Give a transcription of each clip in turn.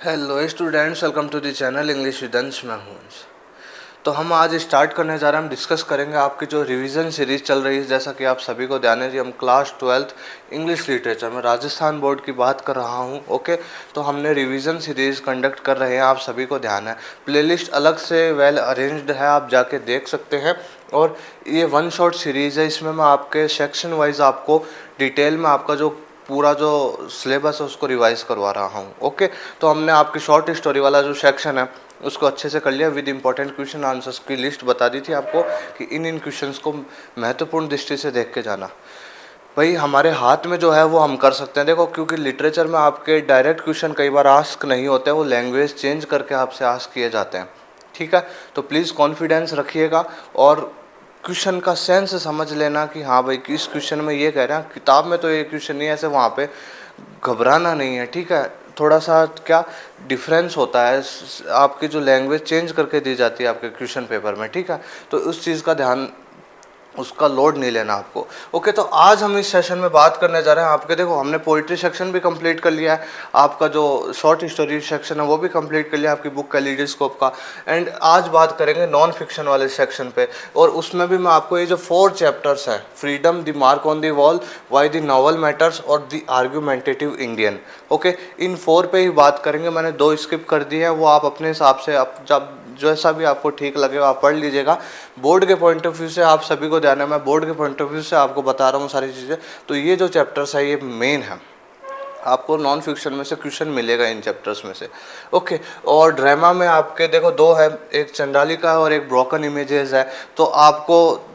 Hello students, welcome to the channel English with Ansh. मैं हूं अंश। तो हम आज स्टार्ट करने जा रहे हैं, हम डिस्कस करेंगे आपकी जो रिवीजन सीरीज़ चल रही है। जैसा कि आप सभी को ध्यान है जी, हम क्लास 12th इंग्लिश लिटरेचर में राजस्थान बोर्ड की बात कर रहा हूं। ओके, तो हमने रिवीजन सीरीज़ कंडक्ट कर रहे हैं, आप सभी को ध्यान है। प्लेलिस्ट अलग से वेल अरेंज्ड है, आप जाके देख सकते हैं। और ये वन शॉट सीरीज़ है, इसमें मैं आपके सेक्शन वाइज आपको डिटेल में आपका जो पूरा जो सिलेबस है उसको रिवाइज करवा रहा हूँ। ओके, तो हमने आपकी शॉर्ट स्टोरी वाला जो सेक्शन है उसको अच्छे से कर लिया, विद इंपॉर्टेंट क्वेश्चन आंसर्स की लिस्ट बता दी थी आपको कि इन क्वेश्चंस को महत्वपूर्ण दृष्टि से देख के जाना। भाई हमारे हाथ में जो है वो हम कर सकते हैं। देखो, क्योंकि लिटरेचर में आपके डायरेक्ट क्वेश्चन कई बार आस्क नहीं होते, वो लैंग्वेज चेंज करके आपसे आस्क किए जाते हैं। ठीक है, तो प्लीज़ कॉन्फिडेंस रखिएगा और क्वेश्चन का सेंस समझ लेना कि हाँ भाई किस क्वेश्चन में ये कह रहे हैं, किताब में तो ये क्वेश्चन नहीं है, ऐसे वहाँ पे घबराना नहीं है। ठीक है, थोड़ा सा क्या डिफरेंस होता है, आपकी जो लैंग्वेज चेंज करके दी जाती है आपके क्वेश्चन पेपर में। ठीक है, तो उस चीज़ का ध्यान, उसका लोड नहीं लेना आपको। ओके, तो आज हम इस सेशन में बात करने जा रहे हैं आपके, देखो हमने पोइट्री सेक्शन भी कंप्लीट कर लिया है, आपका जो शॉर्ट स्टोरी सेक्शन है वो भी कंप्लीट कर लिया आपकी बुक कैलिडोस्कोप का। एंड आज बात करेंगे नॉन फिक्शन वाले सेक्शन पे, और उसमें भी मैं आपको ये जो 4 चैप्टर्स हैं, freedom, the mark on the wall, why the novel matters और द आर्ग्यूमेंटेटिव इंडियन। ओके, इन 4 पे ही बात करेंगे। मैंने 2 स्किप कर दी है, वो आप अपने हिसाब से आप जब जैसा भी आपको ठीक लगे आप पढ़ लीजिएगा। बोर्ड के पॉइंट ऑफ व्यू से आप सभी को ध्यान है, मैं बोर्ड के पॉइंट ऑफ व्यू से आपको बता रहा हूँ सारी चीज़ें। तो ये जो चैप्टर्स है ये मेन है, आपको नॉन फिक्शन में से क्वेश्चन मिलेगा इन चैप्टर्स में से। ओके, और ड्रामा में आपके देखो 2 है, एक चंडालिका और एक ब्रोकन इमेजेस है। तो आपको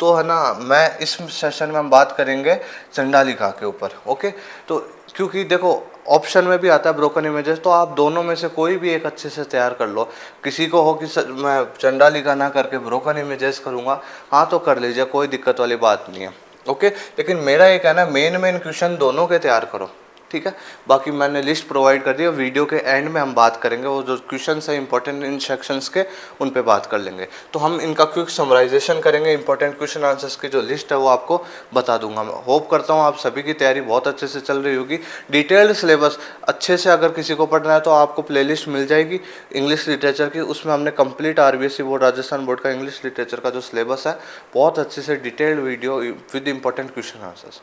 तो है ना, मैं इस सेशन में हम बात करेंगे चंडालिका के ऊपर। ओके, तो क्योंकि देखो ऑप्शन में भी आता है ब्रोकन इमेजेस, तो आप दोनों में से कोई भी एक अच्छे से तैयार कर लो। किसी को हो कि मैं चंडालिका ना करके ब्रोकन इमेजेस करूँगा, हाँ तो कर लीजिए, कोई दिक्कत वाली बात नहीं है। ओके, लेकिन मेरा ये कहना है मेन क्वेश्चन दोनों के तैयार करो। ठीक है, बाकी मैंने लिस्ट प्रोवाइड कर दी है, वीडियो के एंड में हम बात करेंगे वो जो क्वेश्चंस है इंपॉर्टेंट इन सेक्शंस के, उन पे बात कर लेंगे। तो हम इनका क्विक समराइजेशन करेंगे, इंपॉर्टेंट क्वेश्चन आंसर्स की जो लिस्ट है वो आपको बता दूंगा। मैं होप करता हूँ आप सभी की तैयारी बहुत अच्छे से चल रही होगी। डिटेल्ड सिलेबस अच्छे से अगर किसी को पढ़ना है तो आपको प्लेलिस्ट मिल जाएगी इंग्लिश लिटरेचर की, उसमें हमने complete RBSE board Rajasthan board का इंग्लिश लिटरेचर का जो सिलेबस है बहुत अच्छे से detailed video with important question answers.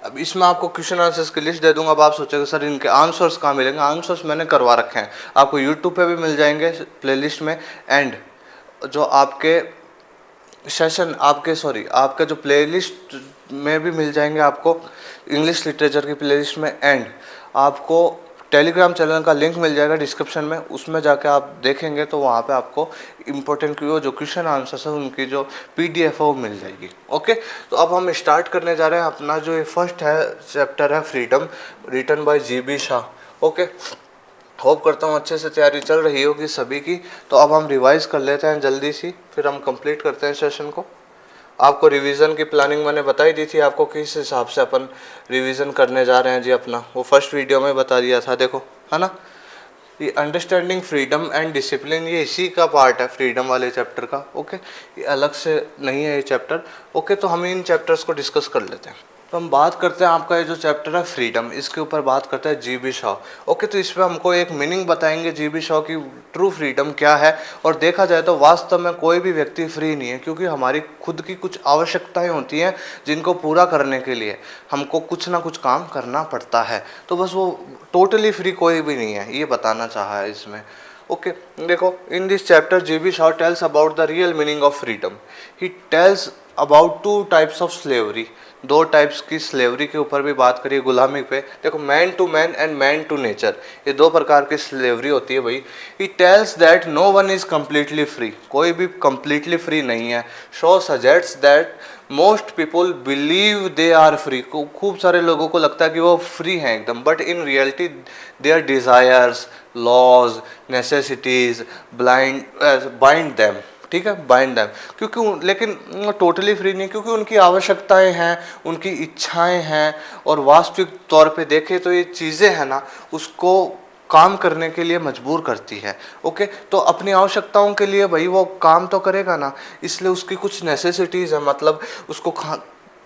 अब इसमें आपको क्वेश्चन आंसर्स की लिस्ट दे दूंगा। अब आप सोचेंगे सर इनके आंसर्स कहाँ मिलेंगे, आंसर्स मैंने करवा रखे हैं, आपको यूट्यूब पे भी मिल जाएंगे प्लेलिस्ट में। एंड जो आपके सेशन आपके जो प्लेलिस्ट में भी मिल जाएंगे आपको इंग्लिश लिटरेचर की प्लेलिस्ट में। एंड आपको टेलीग्राम चैनल का लिंक मिल जाएगा डिस्क्रिप्शन में, उसमें जाके आप देखेंगे तो वहाँ पे आपको इम्पोर्टेंट जो क्वेश्चन आंसर्स है उनकी जो PDF है वो मिल जाएगी। ओके, तो अब हम स्टार्ट करने जा रहे हैं अपना जो ये फर्स्ट है चैप्टर है freedom, written by GB Shaw. Okay, hope करता हूँ अच्छे से तैयारी चल रही होगी सभी की। तो अब हम रिवाइज कर लेते हैं जल्दी सी, फिर हम कंप्लीट करते हैं सेशन को। आपको रिवीजन की प्लानिंग मैंने बताई दी थी आपको किस हिसाब से अपन रिवीजन करने जा रहे हैं जी अपना, वो फर्स्ट वीडियो में बता दिया था, देखो है ना। ये अंडरस्टैंडिंग फ्रीडम एंड डिसिप्लिन ये इसी का पार्ट है, फ्रीडम वाले चैप्टर का। ओके, ये अलग से नहीं है ये चैप्टर। ओके, तो हम इन चैप्टर्स को डिस्कस कर लेते हैं। तो हम बात करते हैं आपका ये जो चैप्टर है फ्रीडम, इसके ऊपर बात करते हैं GB शाह। ओके, तो इसमें हमको एक मीनिंग बताएंगे GB शाह की ट्रू फ्रीडम क्या है। और देखा जाए तो वास्तव में कोई भी व्यक्ति फ्री नहीं है, क्योंकि हमारी खुद की कुछ आवश्यकताएं होती हैं जिनको पूरा करने के लिए हमको कुछ ना कुछ काम करना पड़ता है। तो बस वो टोटली फ्री कोई भी नहीं है, ये बताना चाहा है इसमें। ओके, देखो in this chapter GB Shaw tells about the real meaning of freedom. He tells about 2 types of slavery, 2 types की स्लेवरी के ऊपर भी बात करिए, गुलामी पे। देखो man to man and man to nature, ये 2 प्रकार की स्लेवरी होती है भाई। He tells that no one is completely free, कोई भी कम्प्लीटली फ्री नहीं है। Shaw suggests that most people believe they are free, खूब सारे लोगों को लगता है कि वो फ्री हैं एकदम, but in reality their desires, laws, necessities bind them. ठीक है, बाइंड दैम, क्योंकि लेकिन टोटली फ्री नहीं, क्योंकि उनकी आवश्यकताएं हैं, उनकी इच्छाएं हैं, और वास्तविक तौर पे देखें तो ये चीज़ें हैं ना उसको काम करने के लिए मजबूर करती है। ओके, तो अपनी आवश्यकताओं के लिए भाई वो काम तो करेगा ना, इसलिए उसकी कुछ नेसेसिटीज़ है, मतलब उसको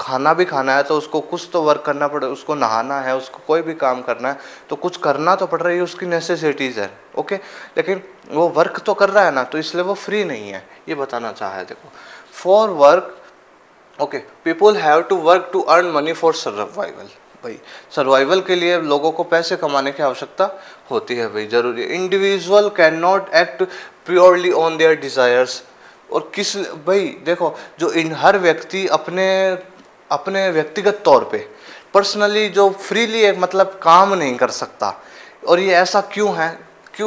खाना भी खाना है तो उसको कुछ तो वर्क करना पड़े, उसको नहाना है, उसको कोई भी काम करना है तो कुछ करना तो पड़ रहा है, ये उसकी नेसेसिटीज़ है। ओके, लेकिन वो वर्क तो कर रहा है ना, तो इसलिए वो फ्री नहीं है, ये बताना चाहा है। देखो, for work, okay, people have to work to earn money for survival. भाई सर्वाइवल के लिए लोगों को पैसे कमाने की आवश्यकता होती है, भाई जरूरी है। Individual can not act purely on their desires. और किस, भाई देखो, जो इन हर व्यक्ति अपने अपने व्यक्तिगत तौर पे पर्सनली जो फ्रीली एक मतलब काम नहीं कर सकता। और ये ऐसा क्यों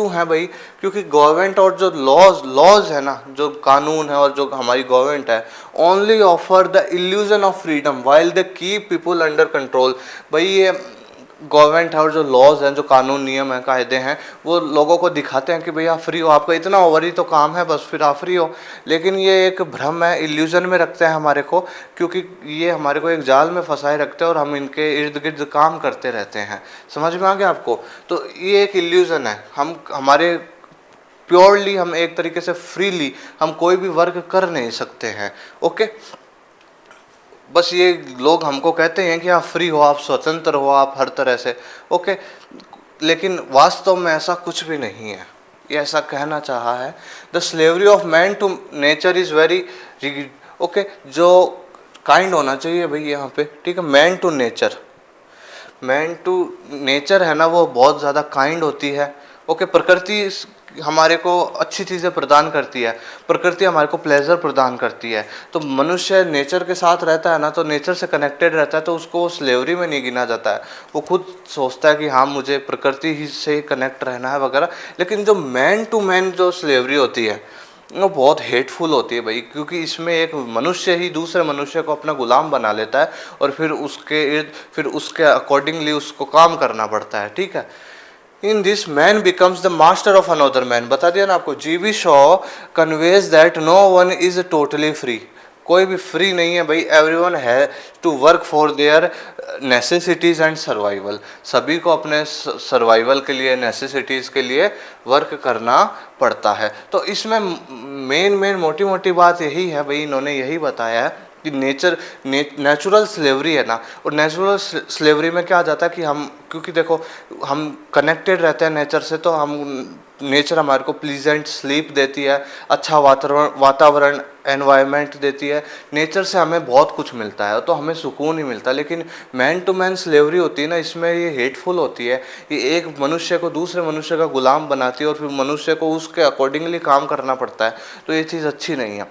है भाई? क्योंकि गवर्नमेंट और जो लॉज है ना, जो कानून है और जो हमारी गवर्नमेंट है, only offer the illusion of freedom while they keep people under control. भाई ये गवर्नमेंट है और जो लॉज हैं, जो कानून नियम हैं, कायदे हैं, वो लोगों को दिखाते हैं कि भैया आप फ्री हो, आपका इतना ओवर ही तो काम है, बस फिर आप फ्री हो। लेकिन ये एक भ्रम है, इल्यूजन में रखते हैं हमारे को, क्योंकि ये हमारे को एक जाल में फंसाए रखते हैं और हम इनके इर्द गिर्द काम करते रहते हैं। समझ में आ गया आपको? तो ये एक इल्यूजन है। हम हमारे प्योरली हम एक तरीके से फ्रीली हम कोई भी वर्क कर नहीं सकते हैं। ओके, बस ये लोग हमको कहते हैं कि आप फ्री हो, आप स्वतंत्र हो, आप हर तरह से। ओके, लेकिन वास्तव में ऐसा कुछ भी नहीं है। ये ऐसा कहना चाहा है, the slavery of man to nature is very rigid. Okay, जो काइंड होना चाहिए भाई यहाँ पे, ठीक है, मैन टू नेचर है ना, वो बहुत ज़्यादा काइंड होती है। ओके, प्रकृति हमारे को अच्छी चीज़ें प्रदान करती है, प्रकृति हमारे को प्लेजर प्रदान करती है। तो मनुष्य नेचर के साथ रहता है ना, तो नेचर से कनेक्टेड रहता है, तो उसको स्लेवरी में नहीं गिना जाता है। वो खुद सोचता है कि हाँ मुझे प्रकृति ही से कनेक्ट रहना है वगैरह। लेकिन जो मैन टू मैन जो स्लेवरी होती है वो बहुत हेटफुल होती है भाई, क्योंकि इसमें एक मनुष्य ही दूसरे मनुष्य को अपना गुलाम बना लेता है और फिर उसके अकॉर्डिंगली उसको काम करना पड़ता है। ठीक है, in this man becomes the master of another man. बता दिया ना आपको, GB Shaw conveys that no one is totally free. कोई भी फ्री नहीं है भाई, एवरीवन है to work for their necessities and survival. सभी को अपने सर्वाइवल के लिए, नेसेसिटीज़ के लिए वर्क करना पड़ता है। तो इसमें मेन मोटी मोटी बात यही है भाई, इन्होंने यही बताया है कि नेचुरल स्लेवरी है ना, और नेचुरल स्लेवरी में क्या आ जाता है कि हम, क्योंकि देखो हम कनेक्टेड रहते हैं नेचर से, तो हम नेचर हमारे को प्लीजेंट स्लीप देती है, अच्छा वातावरण एनवायरनमेंट देती है। नेचर से हमें बहुत कुछ मिलता है, तो हमें सुकून ही मिलता है। लेकिन मैन टू मैन स्लेवरी होती है ना, इसमें ये हेटफुल होती है। ये एक मनुष्य को दूसरे मनुष्य का गुलाम बनाती है और फिर मनुष्य को उसके अकॉर्डिंगली काम करना पड़ता है। तो ये चीज़ अच्छी नहीं है।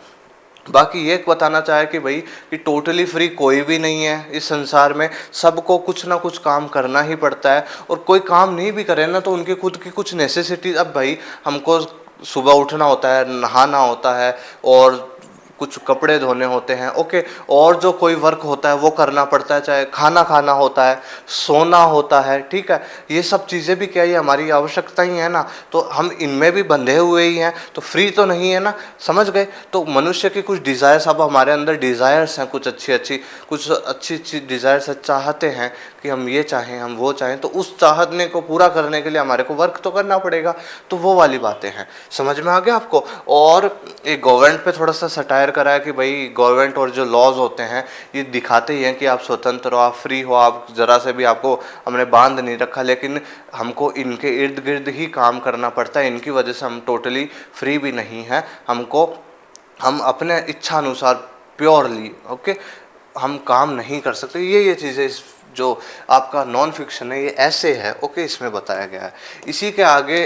बाकी ये बताना चाहे कि भाई कि टोटली फ्री कोई भी नहीं है इस संसार में, सबको कुछ ना कुछ काम करना ही पड़ता है। और कोई काम नहीं भी करे ना, तो उनके खुद की कुछ नेसेसिटी, अब भाई हमको सुबह उठना होता है, नहाना होता है, और कुछ कपड़े धोने होते हैं। ओके, और जो कोई वर्क होता है वो करना पड़ता है, चाहे खाना खाना होता है, सोना होता है। ठीक है, ये सब चीज़ें भी क्या, ये हमारी आवश्यकता ही है ना, तो हम इनमें भी बंधे हुए ही हैं, तो फ्री तो नहीं है ना। समझ गए? तो मनुष्य की कुछ डिज़ायर्स, अब हमारे अंदर डिज़ायर्स हैं, कुछ अच्छी डिज़ायर्स चाहते हैं कि हम ये चाहें, हम वो चाहें, तो उस चाहने को पूरा करने के लिए हमारे को वर्क तो करना पड़ेगा। तो वो वाली बातें हैं। समझ में आ गया आपको? और एक गवर्नमेंट पे थोड़ा सा सटायर करा है कि भाई गवर्नमेंट और जो लॉज होते हैं ये दिखाते ही हैं कि आप स्वतंत्र हो, आप फ्री हो, आप ज़रा से भी आपको हमने बांध नहीं रखा, लेकिन हमको इनके इर्द गिर्द ही काम करना पड़ता है। इनकी वजह से हम टोटली फ्री भी नहीं हैं। हम अपने इच्छा अनुसार प्योरली, ओके, हम काम नहीं कर सकते। ये चीज़ें जो आपका नॉन फिक्शन है, ये ऐसे है। ओके, इसमें बताया गया है। इसी के आगे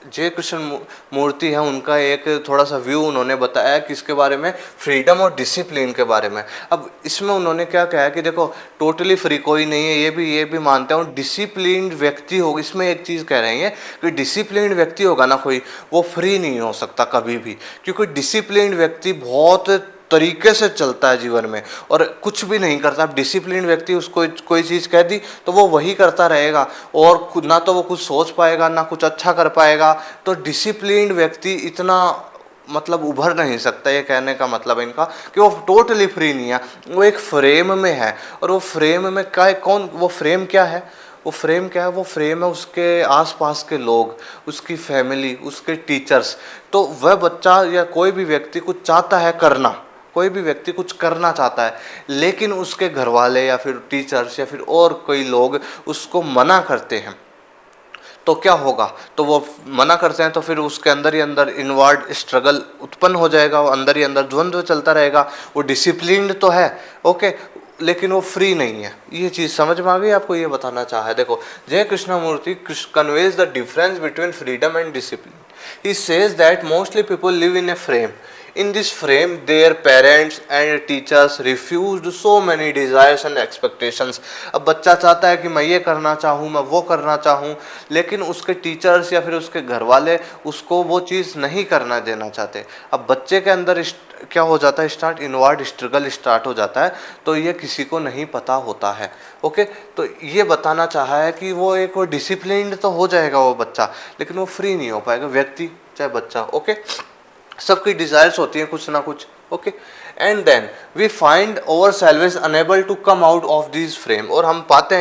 जय कृष्ण मूर्ति है, उनका एक थोड़ा सा व्यू उन्होंने बताया किसके बारे में, फ्रीडम और डिसिप्लिन के बारे में। अब इसमें उन्होंने क्या कहा है कि देखो टोटली फ्री कोई नहीं है, ये भी मानते हैं, और डिसिप्लिन्ड व्यक्ति होगा। इसमें एक चीज़ कह रहे हैं कि डिसिप्लिन्ड व्यक्ति होगा ना कोई, वो फ्री नहीं हो सकता कभी भी, क्योंकि डिसिप्लिन्ड व्यक्ति बहुत तरीके से चलता है जीवन में और कुछ भी नहीं करता। अब डिसिप्लिन व्यक्ति, उसको कोई चीज़ कह दी तो वो वही करता रहेगा, और ना तो वो कुछ सोच पाएगा ना कुछ अच्छा कर पाएगा। तो डिसिप्लिन व्यक्ति इतना मतलब उभर नहीं सकता। ये कहने का मतलब है इनका कि वो टोटली फ्री नहीं है, वो एक फ्रेम में है। और वो फ्रेम में क्या है, वो फ्रेम क्या है, वो फ्रेम है उसके आसपास के लोग, उसकी फैमिली, उसके टीचर्स। तो वह बच्चा या कोई भी व्यक्ति कुछ चाहता है करना, कोई भी व्यक्ति कुछ करना चाहता है लेकिन उसके घर वाले या फिर टीचर्स या फिर और कोई लोग उसको मना करते हैं, तो क्या होगा, तो वो मना करते हैं तो फिर उसके अंदर ही अंदर इनवर्ड स्ट्रगल उत्पन्न हो जाएगा, वो अंदर ही अंदर द्वंद्व चलता रहेगा। वो डिसिप्लिन्ड तो है, ओके, लेकिन वो फ्री नहीं है। ये चीज़ समझ में आ गई आपको, ये बताना चाहा है। देखो, J Krishnamurti conveys the difference between freedom and discipline. He says that mostly people live in a frame. In this frame, their parents and teachers refused so many desires and expectations. अब बच्चा चाहता है कि मैं ये करना चाहूँ, मैं वो करना चाहूँ, लेकिन उसके टीचर्स या फिर उसके घर वाले उसको वो चीज़ नहीं करना देना चाहते। अब बच्चे के अंदर क्या हो जाता है, स्टार्ट इनवर्ड स्ट्रगल स्टार्ट हो जाता है, तो ये किसी को नहीं पता होता है। ओके, तो ये बताना चाहा है कि वो एक डिसिप्लिन्ड तो हो जाएगा वो बच्चा, लेकिन वो फ्री नहीं हो पाएगा, व्यक्ति चाहे बच्चा। ओके, सबकी डिजायर्स होती हैं कुछ ना कुछ। Okay, and then we find ourselves unable to come out of this frame. और हम पाते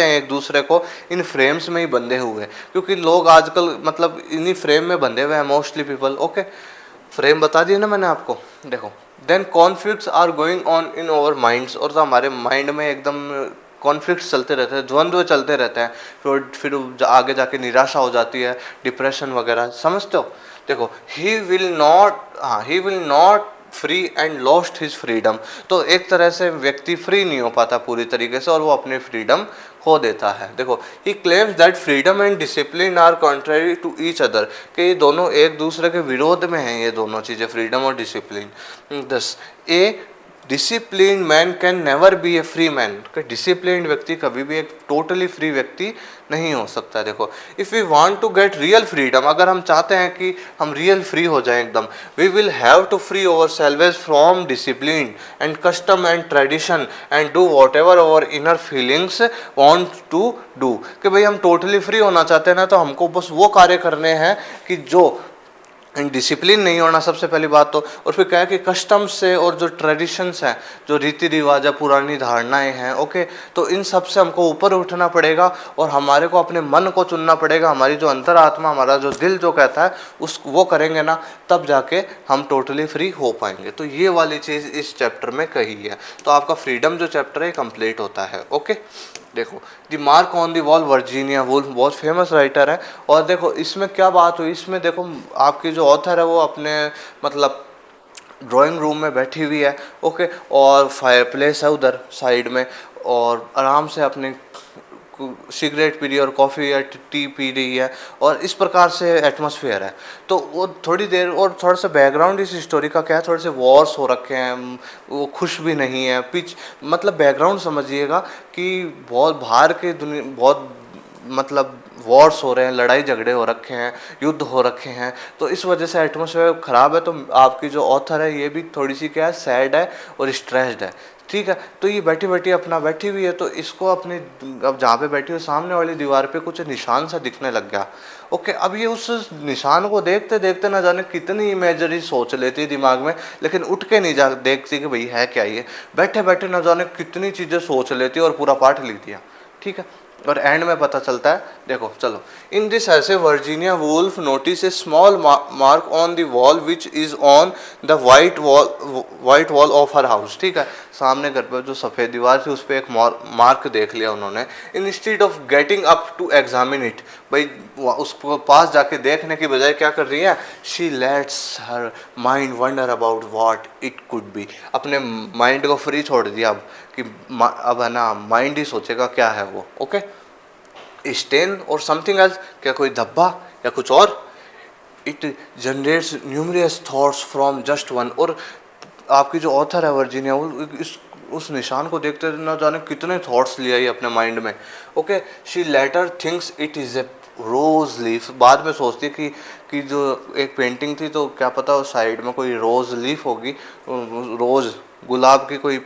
हैं एक दूसरे को इन फ्रेम्स में ही बंधे हुए, क्योंकि लोग आजकल मतलब इन्हीं फ्रेम में बंधे हुए हैं मोस्टली पीपल। ओके, फ्रेम बता दिया ना मैंने आपको। देखो, then conflicts are going on in our minds. और तो हमारे माइंड में एकदम कॉन्फ्लिक्ट्स चलते रहते हैं, द्वंद्व चलते रहते हैं, फिर आगे जाके निराशा हो जाती है, डिप्रेशन वगैरह, समझते हो। देखो, he will not free and lost his freedom. तो एक तरह से व्यक्ति फ्री नहीं हो पाता पूरी तरीके से और वो अपनी फ्रीडम खो देता है। देखो, he claims that freedom and discipline are contrary to each other, कि ये दोनों एक दूसरे के विरोध में हैं, ये दोनों चीज़ें, फ्रीडम और डिसिप्लिन। दस, ए discipline man can never be A free man, कि डिसिप्लिन व्यक्ति कभी भी एक टोटली फ्री व्यक्ति नहीं हो सकता। देखो, if we want to get real freedom, अगर हम चाहते हैं कि हम रियल फ्री हो जाएं एकदम, we will have to free ourselves from discipline and custom and tradition and do whatever our inner feelings want to do. कि भाई हम टोटली फ्री होना चाहते हैं ना, तो हमको बस वो कार्य करने हैं कि जो डिसिप्लिन नहीं होना सबसे पहली बात तो, और फिर क्या है कि कस्टम्स से और जो ट्रेडिशंस हैं, जो रीति रिवाज है, पुरानी धारणाएं हैं, ओके, तो इन सब से हमको ऊपर उठना पड़ेगा और हमारे को अपने मन को चुनना पड़ेगा। हमारी जो अंतरात्मा, हमारा जो दिल जो कहता है उस वो करेंगे ना, तब जाके हम टोटली फ्री हो पाएंगे। तो ये वाली चीज़ इस चैप्टर में कही है, तो आपका फ्रीडम जो चैप्टर है कंप्लीट होता है। ओके, देखो, the mark on the wall, Virginia Woolf, बहुत फेमस राइटर है। और देखो इसमें क्या बात हुई, इसमें देखो आपकी जो ऑथर है वो अपने मतलब ड्राइंग रूम में बैठी हुई है, ओके, और फायर प्लेस है उधर साइड में, और आराम से अपने सिगरेट पी रही है और कॉफ़ी या टी पी रही है, और इस प्रकार से एटमॉस्फेयर है। तो वो थोड़ी देर, और थोड़ा सा बैकग्राउंड इस स्टोरी का क्या है, थोड़े से वॉर्स हो रखे हैं, वो खुश भी नहीं है, पिच मतलब बैकग्राउंड समझिएगा कि बहुत बाहर के दुनिया, बहुत मतलब वॉर्स हो रहे हैं, लड़ाई झगड़े हो रखे हैं, युद्ध हो रखे हैं, तो इस वजह से एटमॉस्फेयर ख़राब है। तो आपकी जो ऑथर है ये भी थोड़ी सी क्या है, सैड है और स्ट्रेस्ड है, ठीक है। तो ये बैठी बैठी अपना बैठी हुई है, तो इसको अपने अब जहाँ पे बैठी हुई सामने वाली दीवार पे कुछ निशान सा दिखने लग गया। ओके, अब ये उस निशान को देखते देखते ना जाने कितनी इमेजरी सोच लेती है दिमाग में, लेकिन उठ के नहीं जा देखती कि भाई है क्या ये, बैठे बैठे ना जाने कितनी चीज़ें सोच लेती है और पूरा पाठ लिख दिया, ठीक है। और एंड में पता चलता है, देखो चलो, इन दिस ऐसे Virginia Woolf notice A small mark on the wall which is on the white wall of her house, ठीक है। सामने घर पर जो सफ़ेद दीवार थी उस पर एक मार्क देख लिया उन्होंने। Instead of getting up to examine it, भाई उसको पास जाके देखने की बजाय क्या कर रही है, she let's her mind wonder about what it could be. अपने माइंड को फ्री छोड़ दिया अब कि अब है ना, माइंड ही सोचेगा क्या है वो। ओके, स्टेन और समथिंग एल्स, क्या कोई धब्बा या कुछ और। It generates numerous thoughts from just one. और आपकी जो ऑथर है वर्जीनिया, वो उस निशान को देखते ना जाने कितने थॉट्स ले आई अपने माइंड में। Okay, she later thinks it is a rose leaf, बाद में सोचती है कि जो एक पेंटिंग थी तो क्या पता उस साइड में कोई रोज लीफ होगी, रोज गुलाब की कोई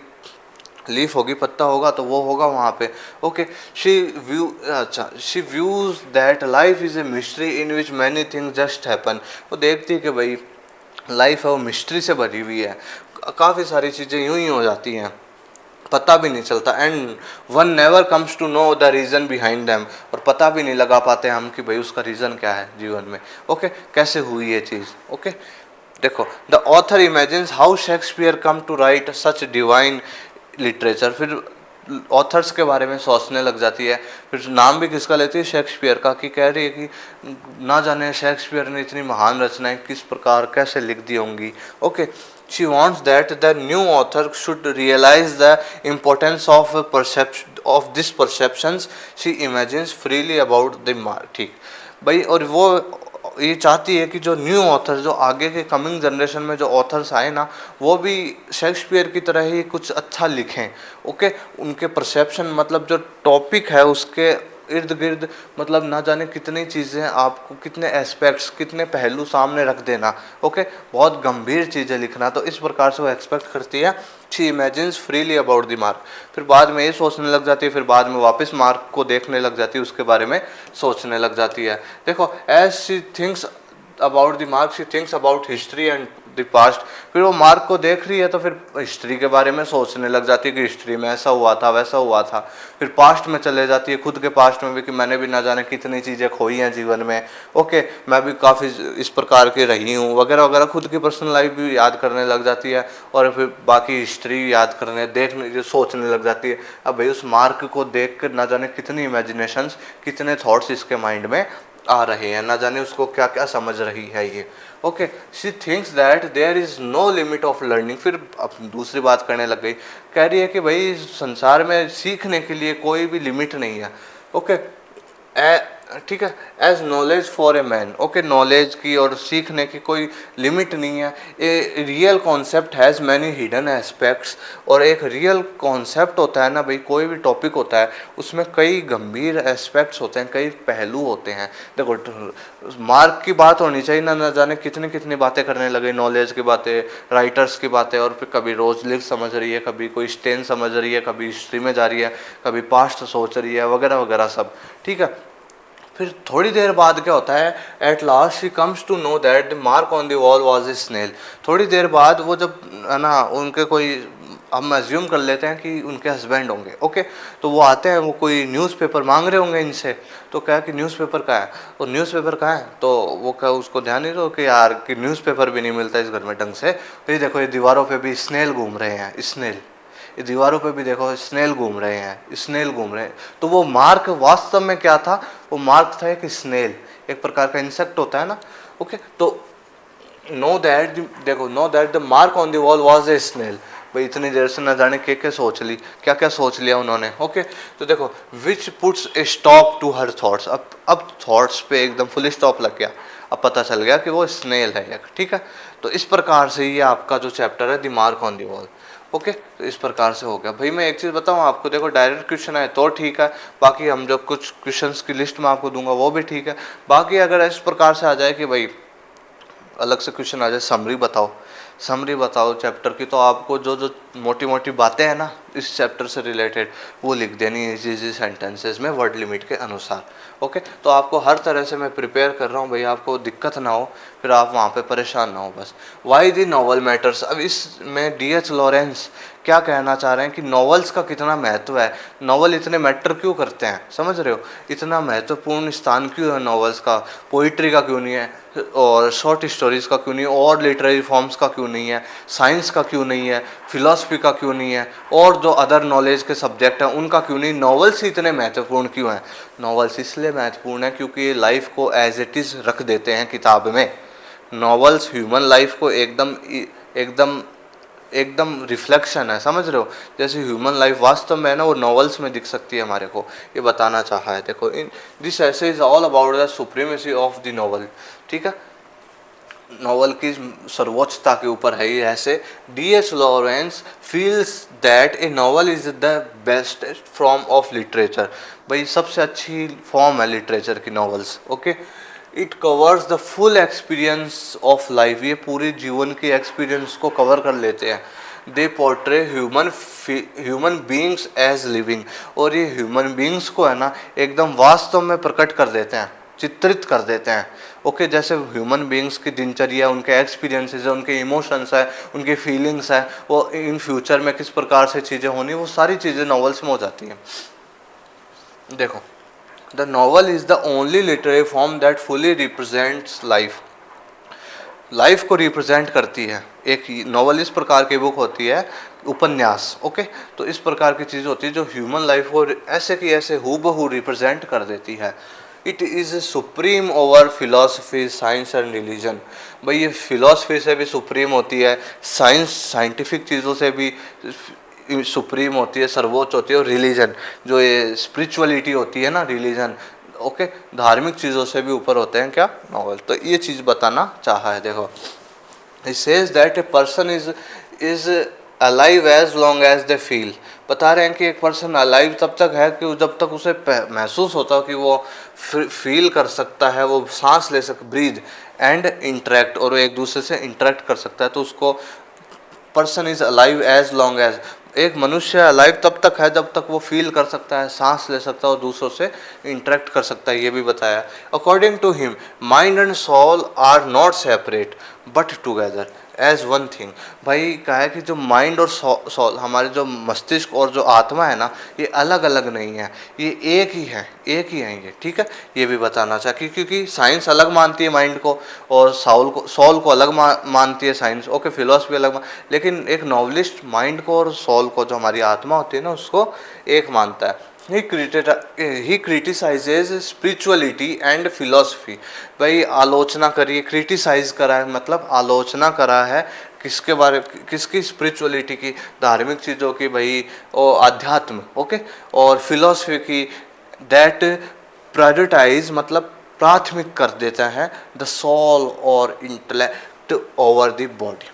लीफ होगी, पत्ता होगा, तो वो होगा वहाँ पे। Okay, she views that life is a mystery in which many things just happen. वो देखती है कि भाई लाइफ है वो मिस्ट्री से भरी हुई है, काफ़ी सारी चीज़ें यूं ही हो जाती हैं, पता भी नहीं चलता। And one never comes to know the reason behind them, और पता भी नहीं लगा पाते हम कि भाई उसका रीज़न क्या है जीवन में। ओके, कैसे हुई ये चीज़। ओके, देखो, the author imagines how Shakespeare come to write such divine literature. फिर ऑथर्स के बारे में सोचने लग जाती है। फिर नाम भी किसका लेती है, शेक्सपियर का, कि कह रही है कि ना जाने शेक्सपियर ने इतनी महान रचनाएं किस प्रकार कैसे लिख दी होंगी। Okay, she wants that the new author should realize the importance of perception of this perceptions she imagines freely about the ठीक भाई। और वो ये चाहती है कि जो न्यू ऑथर, जो आगे के कमिंग जनरेशन में जो ऑथर्स आए ना, वो भी शेक्सपियर की तरह ही कुछ अच्छा लिखें। ओके, उनके परसेप्शन मतलब जो टॉपिक है उसके इर्द गिर्द मतलब ना जाने कितनी चीज़ें आपको, कितने एस्पेक्ट्स, कितने पहलू सामने रख देना। ओके, बहुत गंभीर चीज़ें लिखना। तो इस प्रकार से वो एक्सपेक्ट करती है। She imagines freely about the mark. फिर बाद में ये सोचने लग जाती है, फिर बाद में वापस मार्क को देखने लग जाती है, उसके बारे में सोचने लग जाती है। देखो, as she thinks about the mark she thinks about history and the past. फिर वो मार्क को देख रही है तो फिर हिस्ट्री के बारे में सोचने लग जाती है कि हिस्ट्री में ऐसा हुआ था, वैसा हुआ था। फिर पास्ट में चले जाती है, खुद के पास्ट में भी, कि मैंने भी ना जाने कितनी चीज़ें खोई हैं जीवन में। ओके, मैं भी काफ़ी इस प्रकार की रही हूँ वगैरह वगैरह। खुद की पर्सनल लाइफ भी याद करने लग जाती है और फिर बाकी हिस्ट्री याद करने, देखने, सोचने लग जाती है। अब भाई उस मार्क को देख कर ना जाने कितनी इमेजिनेशंस, कितने थॉट्स इसके माइंड में आ रहे हैं, ना जाने उसको क्या क्या समझ रही है ये। Okay, she thinks that there is no limit of learning. फिर अब दूसरी बात करने लग गई, कह रही है कि भाई संसार में सीखने के लिए कोई भी लिमिट नहीं है। ओके, ठीक है, as knowledge for a man. Okay, knowledge की और सीखने की कोई लिमिट नहीं है। A real concept has many hidden aspects. और एक रियल कॉन्सेप्ट होता है ना भाई, कोई भी टॉपिक होता है उसमें कई गंभीर एस्पेक्ट्स होते हैं, कई पहलू होते हैं। देखो, मार्क की बात होनी चाहिए ना, ना जाने कितनी कितनी बातें करने लगे, नॉलेज की बातें, राइटर्स की बातें, और फिर कभी रोज लिव समझ रही है, कभी कोई स्टेन समझ रही है, कभी हिस्ट्री में जा रही है, कभी पास्ट सोच रही है वगैरह वगैरह सब। ठीक है, फिर थोड़ी देर बाद क्या होता है, at last she comes to know that the mark on the wall was a snail. थोड़ी देर बाद वो जब है ना, उनके कोई, हम अज्यूम कर लेते हैं कि उनके हस्बैंड होंगे। ओके, तो वो आते हैं, वो कोई न्यूज़पेपर मांग रहे होंगे इनसे। तो क्या कि न्यूज़पेपर कहाँ है, और न्यूज़पेपर कहाँ है, तो वो क्या उसको ध्यान नहीं रहो कि यार कि न्यूज़पेपर भी नहीं मिलता इस घर में ढंग से। तो ये देखो, ये दीवारों पे भी स्नेल घूम रहे हैं, स्नेल, ये दीवारों पे भी देखो स्नेल घूम रहे हैं, स्नेल घूम रहे हैं। तो वो मार्क वास्तव में क्या था, वो मार्क था एक स्नेल, एक प्रकार का इंसेक्ट होता है ना। ओके, तो नो दैट, देखो, know that the mark on the wall was a snail. भाई इतनी देर से न जाने क्या सोच ली, क्या क्या सोच लिया उन्होंने। ओके, तो देखो, which puts a stop to her thoughts. अब थॉट्स पे एकदम फुल स्टॉप लग गया, अब पता चल गया कि वो स्नेल है एक। ठीक है, तो इस प्रकार से ये आपका जो चैप्टर है the mark on the wall. Okay, तो इस प्रकार से हो गया। भाई मैं एक चीज़ बताऊँ आपको, देखो डायरेक्ट क्वेश्चन है तो ठीक है, बाकी हम जो कुछ क्वेश्चंस की लिस्ट में आपको दूंगा वो भी ठीक है। बाकी अगर इस प्रकार से आ जाए कि भाई अलग से क्वेश्चन आ जाए, समरी बताओ, समरी बताओ चैप्टर की, तो आपको जो जो मोटी मोटी बातें हैं ना इस चैप्टर से रिलेटेड, वो लिख देनी है इजी इजी सेंटेंसेस में वर्ड लिमिट के अनुसार। ओके, तो आपको हर तरह से मैं प्रिपेयर कर रहा हूँ भाई, आपको दिक्कत ना हो, फिर आप वहाँ पे परेशान ना हो बस। वाई दी नॉवल मैटर्स। अब इसमें D.H. लॉरेंस क्या कहना चाह रहे हैं कि नॉवेल्स का कितना महत्व है, नॉवल इतने मैटर क्यों करते हैं, समझ रहे हो, इतना महत्वपूर्ण स्थान क्यों है नॉवेल्स का, पोइट्री का क्यों नहीं है, और शॉर्ट स्टोरीज का क्यों नहीं है, और लिटरेरी फॉर्म्स का क्यों नहीं है, साइंस का क्यों नहीं है, फिलॉसफी का क्यों नहीं है, और जो अदर नॉलेज के सब्जेक्ट हैं उनका क्यों नहीं। नॉवेल्स इतने महत्वपूर्ण क्यों हैं, नॉवेल्स इसलिए महत्वपूर्ण है क्योंकि ये लाइफ को एज इट इज़ रख देते हैं किताब में। नॉवेल्स ह्यूमन लाइफ को एकदम एकदम एकदम रिफ्लेक्शन है, समझ रहे हो, जैसे ह्यूमन लाइफ वास्तव में है ना वो नॉवेल्स में दिख सकती है हमारे को, ये बताना चाहा है। देखो, इन दिस ऐसे is all about the supremacy of the novel. ठीक है, नॉवल की सर्वोच्चता के ऊपर है ये ऐसे। D.H. Lawrence feels that A novel is the best form of literature. भाई सबसे अच्छी फॉर्म है लिटरेचर की novels. Okay, it covers the full experience of life, ये पूरे जीवन के एक्सपीरियंस को कवर कर लेते हैं। They portray human beings as living, और ये ह्यूमन बींग्स को है ना एकदम वास्तव में प्रकट कर देते हैं, चित्रित कर देते हैं। ओके, जैसे ह्यूमन बींग्स की दिनचर्या, उनके एक्सपीरियंसेस है, उनके इमोशंस है, उनकी फीलिंग्स है, वो इन फ्यूचर में किस प्रकार से चीज़ें होनी, वो सारी चीज़ें नॉवेल्स में हो जाती हैं। देखो, the novel is the only literary form that fully represents life. Life को रिप्रेजेंट करती है। एक नॉवल इस प्रकार की बुक होती है, उपन्यास, ओके। तो इस प्रकार की चीज़ होती है जो ह्यूमन लाइफ को ऐसे की ऐसे हूबहू रिप्रेजेंट कर देती है। It is supreme over philosophy, science and religion. भाई ये फिलॉसफी से भी सुप्रीम होती है, साइंस साइंटिफिक चीज़ों से भी सुप्रीम होती है, सर्वोच्च होती है। और रिलीजन जो ये स्पिरिचुअलिटी होती है ना, रिलीजन, ओके, धार्मिक चीज़ों से भी ऊपर होते हैं क्या, नॉवल। तो ये चीज़ बताना चाहा है। देखो, it says that a person is alive as long as they feel. बता रहे हैं कि एक पर्सन अलाइव तब तक है कि जब तक उसे महसूस होता हो कि वो फील कर सकता है, वो सांस ले सक, ब्रीद एंड इंटरेक्ट, और वो एक दूसरे से इंटरेक्ट कर सकता है। तो उसको person is alive as long as, एक मनुष्य अलाइव तब तक है जब तक वो फील कर सकता है, सांस ले सकता है और दूसरों से इंटरेक्ट कर सकता है। ये भी बताया। According to him mind and soul are not separate but together as one thing. भाई कहा है कि जो माइंड और सोल, हमारे जो मस्तिष्क और जो आत्मा है ना, ये अलग अलग नहीं है, ये एक ही है, एक ही है ये, ठीक है। ये भी बताना चाहिए क्योंकि साइंस अलग मानती है माइंड को, और सोल को अलग मानती है साइंस, ओके, फिलोसफी अलग लेकिन एक नॉवलिस्ट माइंड को और सोल को, जो हमारी आत्मा होती है ना, उसको एक मानता है। ही क्रिटिसाइजेज स्पिरिचुअलिटी एंड फिलोसफी। भाई आलोचना करिए, क्रिटिसाइज करा है मतलब आलोचना करा है किसके बारे, किसकी, स्पिरिचुअलिटी की, धार्मिक चीज़ों की, भाई और आध्यात्म, ओके, और फिलोसफी की, दैट प्रायोरिटाइज मतलब प्राथमिक कर देता है द सोल और इंटेलेक्ट ओवर द बॉडी।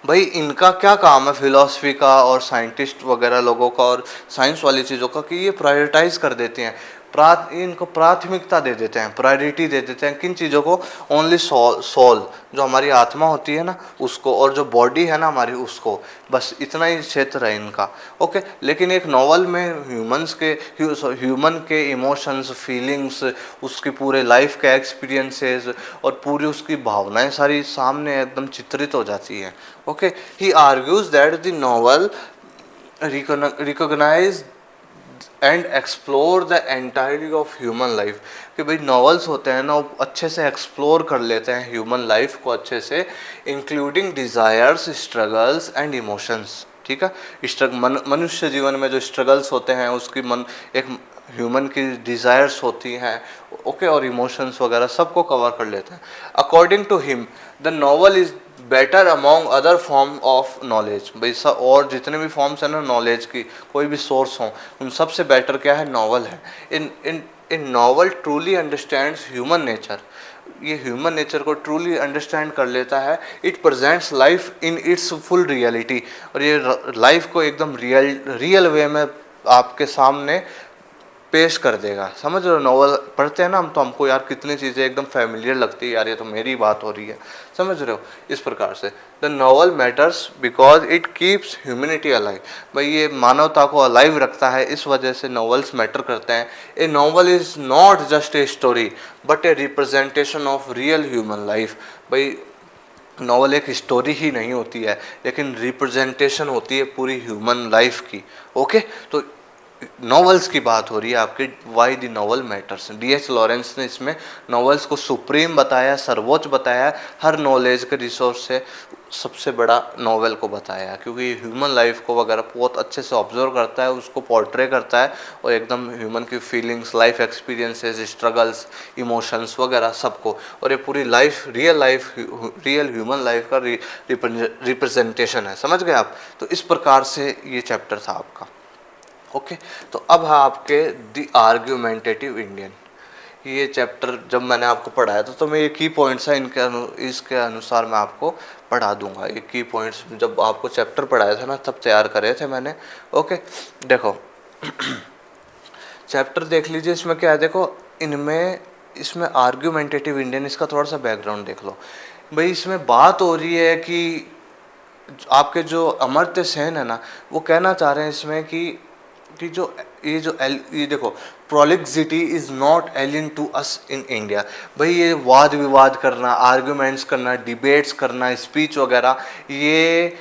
भाई इनका क्या काम है फिलॉसफी का और साइंटिस्ट वगैरह लोगों का और साइंस वाली चीज़ों का, कि ये प्रायोरिटाइज कर देते हैं, इनको प्राथमिकता दे देते हैं, प्रायोरिटी दे देते हैं। किन चीज़ों को? ओनली सोल जो हमारी आत्मा होती है ना उसको, और जो बॉडी है ना हमारी उसको, बस इतना ही क्षेत्र है इनका, ओके। लेकिन एक नॉवल में ह्यूमन के इमोशंस, फीलिंग्स, उसकी पूरे लाइफ के एक्सपीरियंसेस और पूरी उसकी भावनाएं सारी सामने एकदम चित्रित हो जाती है, okay. He argues that the novel recognise and explore the entirety of human life. कि भाई नॉवेल्स होते हैं ना, वो अच्छे से एक्सप्लोर कर लेते हैं ह्यूमन लाइफ को अच्छे से, including desires, struggles and emotions, ठीक है। मनुष्य जीवन में जो स्ट्रगल्स होते हैं उसकी एक ह्यूमन की डिज़ायर्स होती हैं, ओके, और इमोशंस वगैरह सबको कवर कर लेते हैं। According to him the novel is better among other form of knowledge. भाई और जितने भी फॉर्म्स हैं ना नॉलेज की, कोई भी सोर्स हों, उन सबसे बेटर क्या है? नॉवल है। In novel truly understands human nature. ये ह्यूमन नेचर को ट्रूली अंडरस्टैंड कर लेता है। It presents life in its full reality. और ये लाइफ को एकदम रियल वे में आपके सामने पेश कर देगा। समझ रहे हो? नॉवल पढ़ते हैं ना हम, तो हमको यार कितनी चीज़ें एकदम फैमिलियर लगती है, यार ये तो मेरी बात हो रही है। समझ रहे हो? इस प्रकार से the novel matters because it keeps humanity alive. भाई ये मानवता को अलाइव रखता है, इस वजह से नॉवेल्स मैटर करते हैं। ए novel is not just a story but a representation of real human life. भाई नॉवल एक स्टोरी ही नहीं होती है, लेकिन रिप्रेजेंटेशन होती है पूरी ह्यूमन लाइफ की, ओके। तो नॉवेल्स की बात हो रही है आपके, why the novel matters. D.H. Lawrence ने इसमें नॉवेल्स को सुप्रीम बताया, सर्वोच्च बताया, हर नॉलेज के रिसोर्स से सबसे बड़ा नॉवेल को बताया, क्योंकि ह्यूमन लाइफ को वगैरह बहुत अच्छे से ऑब्जर्व करता है, उसको पोर्ट्रे करता है, और एकदम ह्यूमन की feelings, life experiences, struggles, emotions वगैरह सबको, और ये पूरी रियल ह्यूमन लाइफ का रिप्रेजेंटेशन है। समझ गए आप? तो इस प्रकार से ये चैप्टर था आपका, ओके। तो अब है आपके द आर्ग्यूमेंटेटिव इंडियन। ये चैप्टर जब मैंने आपको पढ़ाया था तो मैं ये की पॉइंट्स हैं इसके अनुसार मैं आपको पढ़ा दूंगा। ये की पॉइंट्स जब आपको चैप्टर पढ़ाया था ना तब तैयार करे थे मैंने, ओके। देखो चैप्टर देख लीजिए, इसमें क्या है, देखो इसमें आर्ग्यूमेंटेटिव इंडियन, इसका थोड़ा सा बैकग्राउंड देख लो। भाई इसमें बात हो रही है कि आपके जो अमर्त्य सेन है ना, वो कहना चाह रहे हैं इसमें कि ये देखो, prolixity is not alien to us in India. भाई ये वाद विवाद करना, आर्ग्यूमेंट्स करना, डिबेट्स करना, स्पीच वगैरह, ये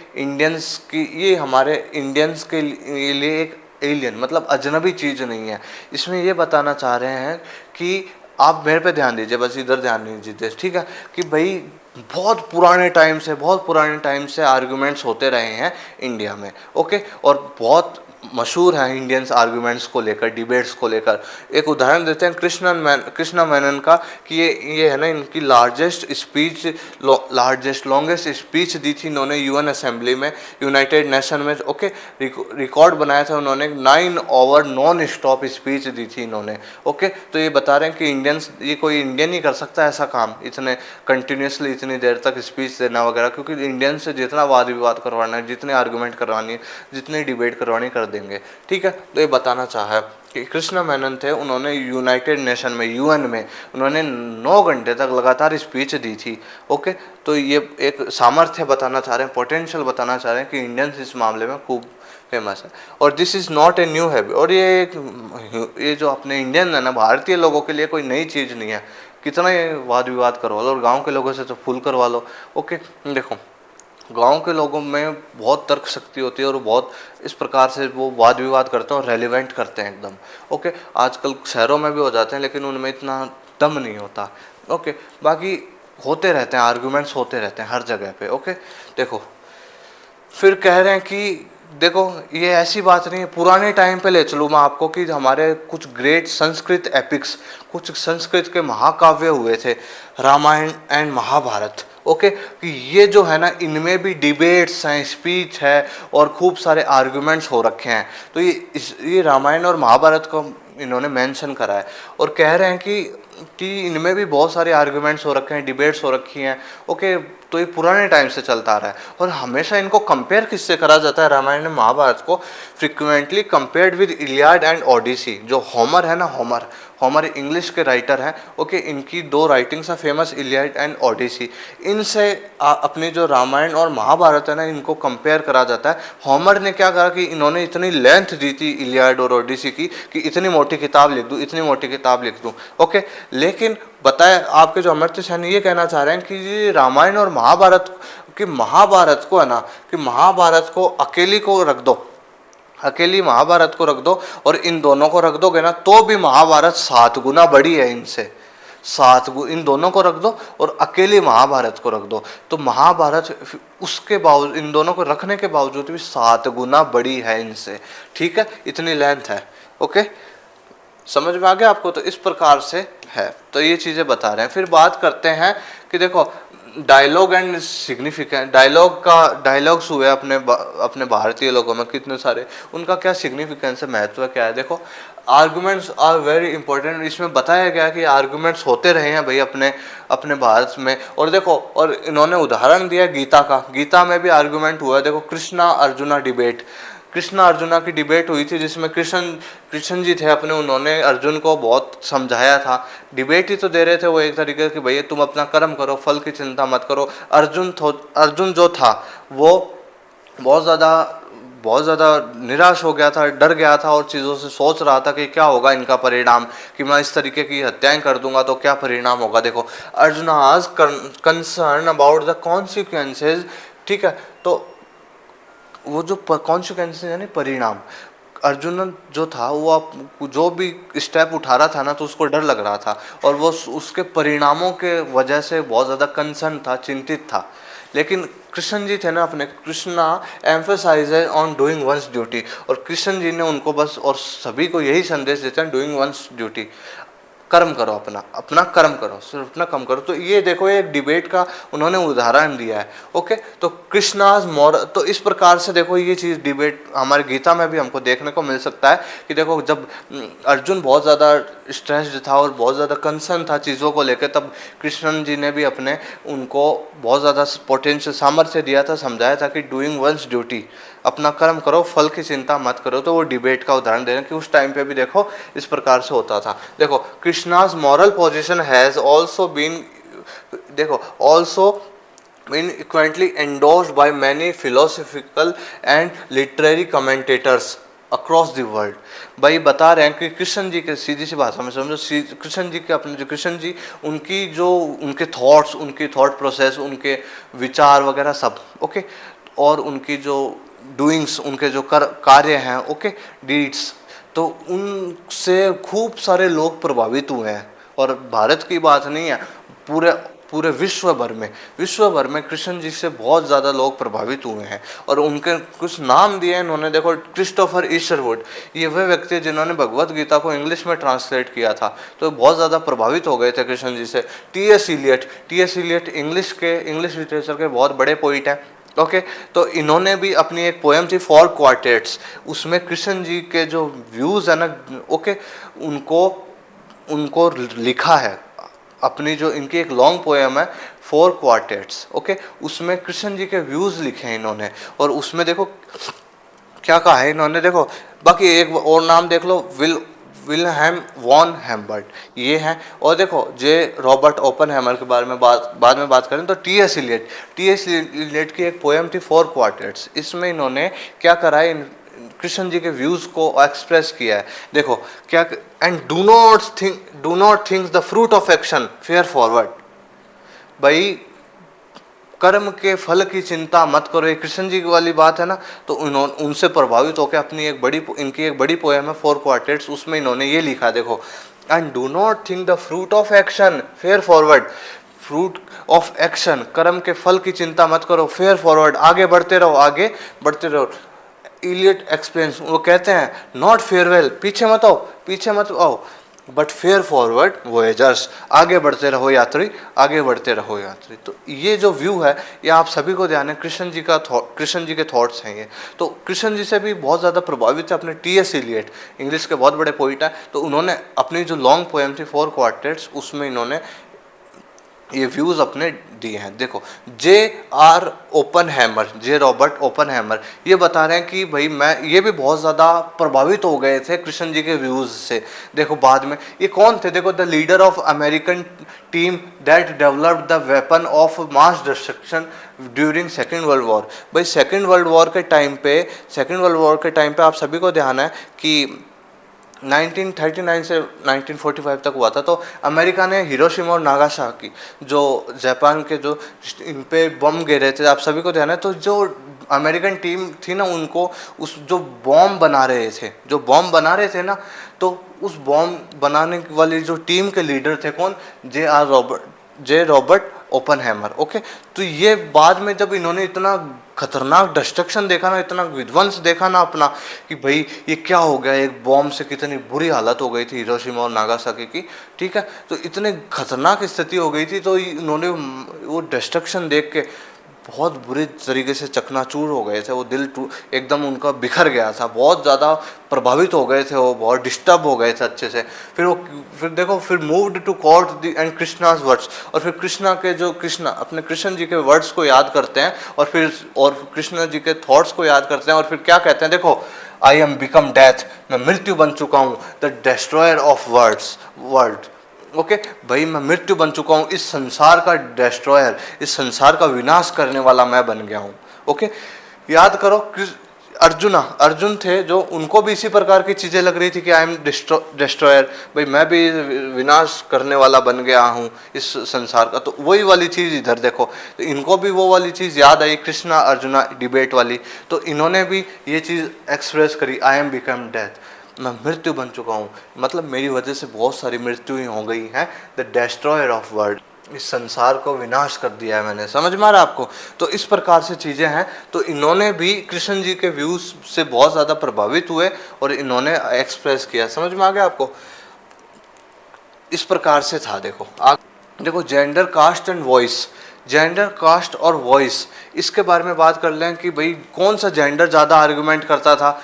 हमारे इंडियंस के लिए एक एलियन मतलब अजनबी चीज़ नहीं है। इसमें ये बताना चाह रहे हैं कि आप मेरे पे ध्यान दीजिए, बस इधर ध्यान नहीं दीजिए, ठीक है, कि भाई बहुत पुराने टाइम से आर्गुमेंट्स होते रहे हैं इंडिया में। ओके, और बहुत मशहूर हैं इंडियंस आर्गुमेंट्स को लेकर, डिबेट्स को लेकर। एक उदाहरण देते हैं कृष्णा मेनन का, कि ये है ना, इनकी लॉन्गेस्ट स्पीच दी थी इन्होंने यूएन असेंबली में, यूनाइटेड नेशन में। ओके, रिकॉर्ड बनाया था उन्होंने, 9 आवर नॉन स्टॉप स्पीच दी थी इन्होंने। ओके, तो ये बता रहे हैं कि इंडियंस, ये कोई इंडियन ही कर सकता है ऐसा काम, इतने कंटिन्यूसली इतनी देर तक स्पीच देना वगैरह, क्योंकि इंडियन से जितना वाद विवाद करवाना है, जितने आर्गूमेंट करवानी है, जितनी डिबेट करवानी कर देंगे। ठीक है, तो ये बताना चाहा कि कृष्णा मेनन थे, उन्होंने यूनाइटेड नेशन में, यूएन में उन्होंने 9 घंटे तक लगातार स्पीच दी थी। ओके, तो ये एक सामर्थ्य बताना चाह रहे हैं, पोटेंशियल बताना चाह रहे हैं कि इंडियंस इस मामले में खूब फेमस है। और this is not a new habit, और ये जो अपने इंडियन है ना, भारतीय लोगों के लिए कोई नई चीज़ नहीं है। कितना ये वाद विवाद करवा लो, और गांव के लोगों से तो फुल करवा लो। ओके, देखो गांव के लोगों में बहुत तर्क शक्ति होती है, और बहुत इस प्रकार से वो वाद विवाद करते हैं और रेलिवेंट करते हैं एकदम। ओके, आजकल शहरों में भी हो जाते हैं, लेकिन उनमें इतना दम नहीं होता। ओके, बाकी होते रहते हैं, आर्गुमेंट्स होते रहते हैं हर जगह पे। ओके, देखो फिर कह रहे हैं कि देखो ये ऐसी बात नहीं है, पुराने टाइम पे ले चलूँ मैं आपको, कि हमारे कुछ ग्रेट संस्कृत एपिक्स, कुछ संस्कृत के महाकाव्य हुए थे, रामायण एंड महाभारत। ओके, कि ये जो है ना, इनमें भी डिबेट्स हैं, स्पीच है, और खूब सारे आर्गुमेंट्स हो रखे हैं। तो ये रामायण और महाभारत को इन्होंने मेंशन करा है, और कह रहे हैं कि इनमें भी बहुत सारे आर्गुमेंट्स हो रखे हैं, डिबेट्स हो रखी हैं। ओके, तो ये पुराने टाइम से चलता आ रहा है, और हमेशा इनको कंपेयर किससे करा जाता है, रामायण और महाभारत को frequently compared with Iliad and Odyssey. जो होमर है ना, होमर इंग्लिश के राइटर हैं। ओके, इनकी 2 राइटिंग्स हैं फेमस, इलियाड एंड ओडिसी। इनसे अपनी जो रामायण और महाभारत है ना, इनको कंपेयर करा जाता है। होमर ने क्या कहा कि इन्होंने इतनी लेंथ दी थी इलियाड और ओडिसी की, कि इतनी मोटी किताब लिख दूँ, इतनी मोटी किताब लिख दूँ। ओके, लेकिन बताए आपके जो अमर्त्य सेन ये कहना चाह रहे हैं कि ये रामायण और महाभारत, कि महाभारत को है ना, कि महाभारत को अकेली को रख दो, अकेली महाभारत को रख दो, और इन दोनों को रख दोगे ना, तो भी महाभारत 7 गुना बड़ी है इनसे। इन दोनों को रख दो और अकेली महाभारत को रख दो, तो महाभारत उसके बावजूद, इन दोनों को रखने के बावजूद भी 7 गुना बड़ी है इनसे। ठीक है, इतनी लेंथ है। ओके, समझ में आ गया आपको? तो इस प्रकार से है, तो ये चीज़ें बता रहे हैं। फिर बात करते हैं कि देखो डायलॉग एंड सिग्निफिकेंस, डायलॉग्स हुए अपने भारतीय लोगों में कितने सारे, उनका क्या सिग्निफिकेंस है, महत्व क्या है। देखो आर्गुमेंट्स आर वेरी इंपॉर्टेंट, इसमें बताया गया कि आर्गुमेंट्स होते रहे हैं भाई अपने भारत में। और देखो, और इन्होंने उदाहरण दिया गीता का, गीता में भी आर्गुमेंट हुआ है। देखो कृष्णा अर्जुना डिबेट, कृष्णा अर्जुना की डिबेट हुई थी, जिसमें कृष्ण जी थे अपने, उन्होंने अर्जुन को बहुत समझाया था। डिबेट ही तो दे रहे थे वो एक तरीके की, भैया तुम अपना कर्म करो, फल की चिंता मत करो। अर्जुन जो था वो बहुत ज़्यादा निराश हो गया था, डर गया था, और चीज़ों से सोच रहा था कि क्या होगा इनका परिणाम, कि मैं इस तरीके की हत्याएं कर दूंगा तो क्या परिणाम होगा। देखो अर्जुन आज कंसर्न अबाउट द कॉन्सिक्वेंसेज। ठीक है, तो वो जो कॉन्सिक्वेंसेस यानी परिणाम, अर्जुन जो था वो जो भी स्टेप उठा रहा था ना, तो उसको डर लग रहा था, और वो उसके परिणामों के वजह से बहुत ज़्यादा कंसर्न था, चिंतित था। लेकिन कृष्ण जी थे ना अपने, Krishna emphasises on doing once duty, और कृष्ण जी ने उनको बस, और सभी को यही संदेश देते हैं, डूइंग वंस ड्यूटी, कर्म करो, अपना कर्म करो, सिर्फ अपना कर्म करो। तो ये देखो एक डिबेट का उन्होंने उदाहरण दिया है। ओके, तो कृष्णाज मोर, तो इस प्रकार से देखो ये चीज़ डिबेट हमारे गीता में भी हमको देखने को मिल सकता है, कि देखो जब अर्जुन बहुत ज़्यादा स्ट्रेस्ड था और बहुत ज़्यादा कंसर्न था चीज़ों को लेकर, तब कृष्ण जी ने भी अपने उनको बहुत ज़्यादा पोटेंशियल सामर्थ्य दिया था, समझाया था कि डूइंग वंस ड्यूटी, अपना कर्म करो, फल की चिंता मत करो। तो वो डिबेट का उदाहरण दे रहे हैं कि उस टाइम पे भी देखो इस प्रकार से होता था। देखो Krishna's moral position has also been, देखो also been eloquently endorsed by many philosophical and literary commentators across the world. भाई बता रहे हैं कि कृष्ण जी के, सीधी सी भाषा में समझो, कृष्ण जी के अपने जो कृष्ण जी, उनकी जो उनके थॉट्स, उनकी थॉट प्रोसेस, उनके विचार वगैरह सब, ओके, और उनकी जो डूइंग्स, उनके जो कार्य हैं, ओके, डीड्स, तो उनसे खूब सारे लोग प्रभावित हुए हैं। और भारत की बात नहीं है, पूरे पूरे विश्व भर में कृष्ण जी से बहुत ज़्यादा लोग प्रभावित हुए हैं। और उनके कुछ नाम दिए इन्होंने, देखो क्रिस्टोफर ईस्टरवुड, ये वह व्यक्ति जिन्होंने भगवत गीता को इंग्लिश में ट्रांसलेट किया था, तो बहुत ज़्यादा प्रभावित हो गए थे कृष्ण जी से। T S Eliot English literature के बहुत बड़े पोइट हैं। ओके, तो इन्होंने भी अपनी एक पोएम थी फोर क्वार्टेट्स, उसमें कृष्ण जी के जो व्यूज़ है ना, ओके, उनको उनको लिखा है। अपनी जो इनकी एक लॉन्ग पोएम है फोर क्वार्टेट्स, ओके, उसमें कृष्ण जी के व्यूज़ लिखे हैं इन्होंने। और उसमें देखो क्या कहा है इन्होंने, देखो बाकी एक और नाम देख लो, विल्हेम वॉन हेम्बर्ट ये हैं। और देखो जे रॉबर्ट ओपनहेमर के बारे में बाद में बात करें तो टी एस इलियट की एक पोएम थी फोर क्वार्टेट्स, इसमें इन्होंने क्या करा है, कृष्ण जी के व्यूज़ को एक्सप्रेस किया है। देखो क्या, and do not think the fruit of action fair forward, भाई कर्म के फल की चिंता मत करो, ये कृष्ण जी की वाली बात है ना। तो उनसे प्रभावित होकर अपनी इनकी एक बड़ी पोएम है फोर क्वार्टेट्स, उसमें इन्होंने ये लिखा, देखो, and do not think the fruit of action fair forward, fruit of action, कर्म के फल की चिंता मत करो, फेयर फॉरवर्ड, आगे बढ़ते रहो। इलियट एक्सप्लेन्स, वो कहते हैं नॉट फेयरवेल, पीछे मत आओ, बट फेयर फॉरवर्ड वोएजर्स, आगे बढ़ते रहो यात्री। तो ये जो व्यू है ये आप सभी को ध्यान है, कृष्ण जी के थॉट्स हैं ये। तो कृष्ण जी से भी बहुत ज़्यादा प्रभावित है अपने टी एस इलियट, इंग्लिश के बहुत बड़े पोइट हैं। तो उन्होंने अपनी जो लॉन्ग पोएम थी फोर क्वार्टेट्स, उसमें इन्होंने ये व्यूज़ अपने दिए हैं। देखो जे रॉबर्ट ओपनहेमर ये बता रहे हैं कि भाई ये भी बहुत ज़्यादा प्रभावित हो गए थे कृष्ण जी के व्यूज़ से। देखो बाद में ये कौन थे, देखो the leader of American team that developed the weapon of mass destruction during second world war. भाई सेकेंड वर्ल्ड वॉर के टाइम पे आप सभी को ध्यान है कि 1939 से 1945 तक हुआ था। तो अमेरिका ने हिरोशिमा और नागासाकी, जो जापान के जो इन पे बम गिरे थे, आप सभी को ध्यान है। तो जो अमेरिकन टीम थी ना, उनको उस जो बॉम्ब बना रहे थे ना, तो उस बॉम्ब बनाने वाली जो टीम के लीडर थे कौन, जे रॉबर्ट ओपनहेमर। ओके, तो ये बाद में जब इन्होंने इतना खतरनाक डिस्ट्रक्शन देखा ना, इतना विध्वंस देखा ना अपना, कि भाई ये क्या हो गया, एक बॉम्ब से कितनी बुरी हालत हो गई थी हिरोशिमा और नागासाकी की, ठीक है। तो इतने खतरनाक स्थिति हो गई थी, तो इन्होंने वो डिस्ट्रक्शन देख के बहुत बुरी तरीके से चकनाचूर हो गए थे। वो दिल एकदम उनका बिखर गया था, बहुत ज़्यादा प्रभावित हो गए थे, वो बहुत डिस्टर्ब हो गए थे अच्छे से। फिर moved to quote the end Krishna's words, और फिर अपने कृष्ण जी के वर्ड्स को याद करते हैं, और कृष्ण जी के थॉट्स को याद करते हैं, और फिर क्या कहते हैं, देखो, आई एम बिकम डेथ, मैं मृत्यु बन चुका हूँ, the destroyer of world. Okay, भाई मैं मृत्यु बन चुका हूँ, इस संसार का डिस्ट्रॉयर, इस संसार का विनाश करने वाला मैं बन गया हूँ। ओके, याद करो अर्जुन थे, जो उनको भी इसी प्रकार की चीज़ें लग रही थी कि आई एम डिस्ट्रॉयर, भाई मैं भी विनाश करने वाला बन गया हूँ इस संसार का। तो वही वाली चीज़ इधर देखो, तो इनको भी वो वाली चीज़ याद आई, कृष्णा अर्जुना डिबेट वाली। तो इन्होंने भी ये चीज़ एक्सप्रेस करी, आई एम बिकम डेथ, मैं मृत्यु बन चुका हूँ, मतलब मेरी वजह से बहुत सारी मृत्युएं हो गई हैं। द डिस्ट्रॉयर ऑफ वर्ल्ड, इस संसार को विनाश कर दिया है मैंने। समझ में आ रहा आपको? तो इस प्रकार से चीज़ें हैं। तो इन्होंने भी कृष्ण जी के व्यूज़ से बहुत ज़्यादा प्रभावित हुए और इन्होंने एक्सप्रेस किया। समझ में आ गया आपको? इस प्रकार से था। देखो जेंडर कास्ट और वॉइस, इसके बारे में बात कर लें कि भाई कौन सा जेंडर ज़्यादा आर्गुमेंट करता था,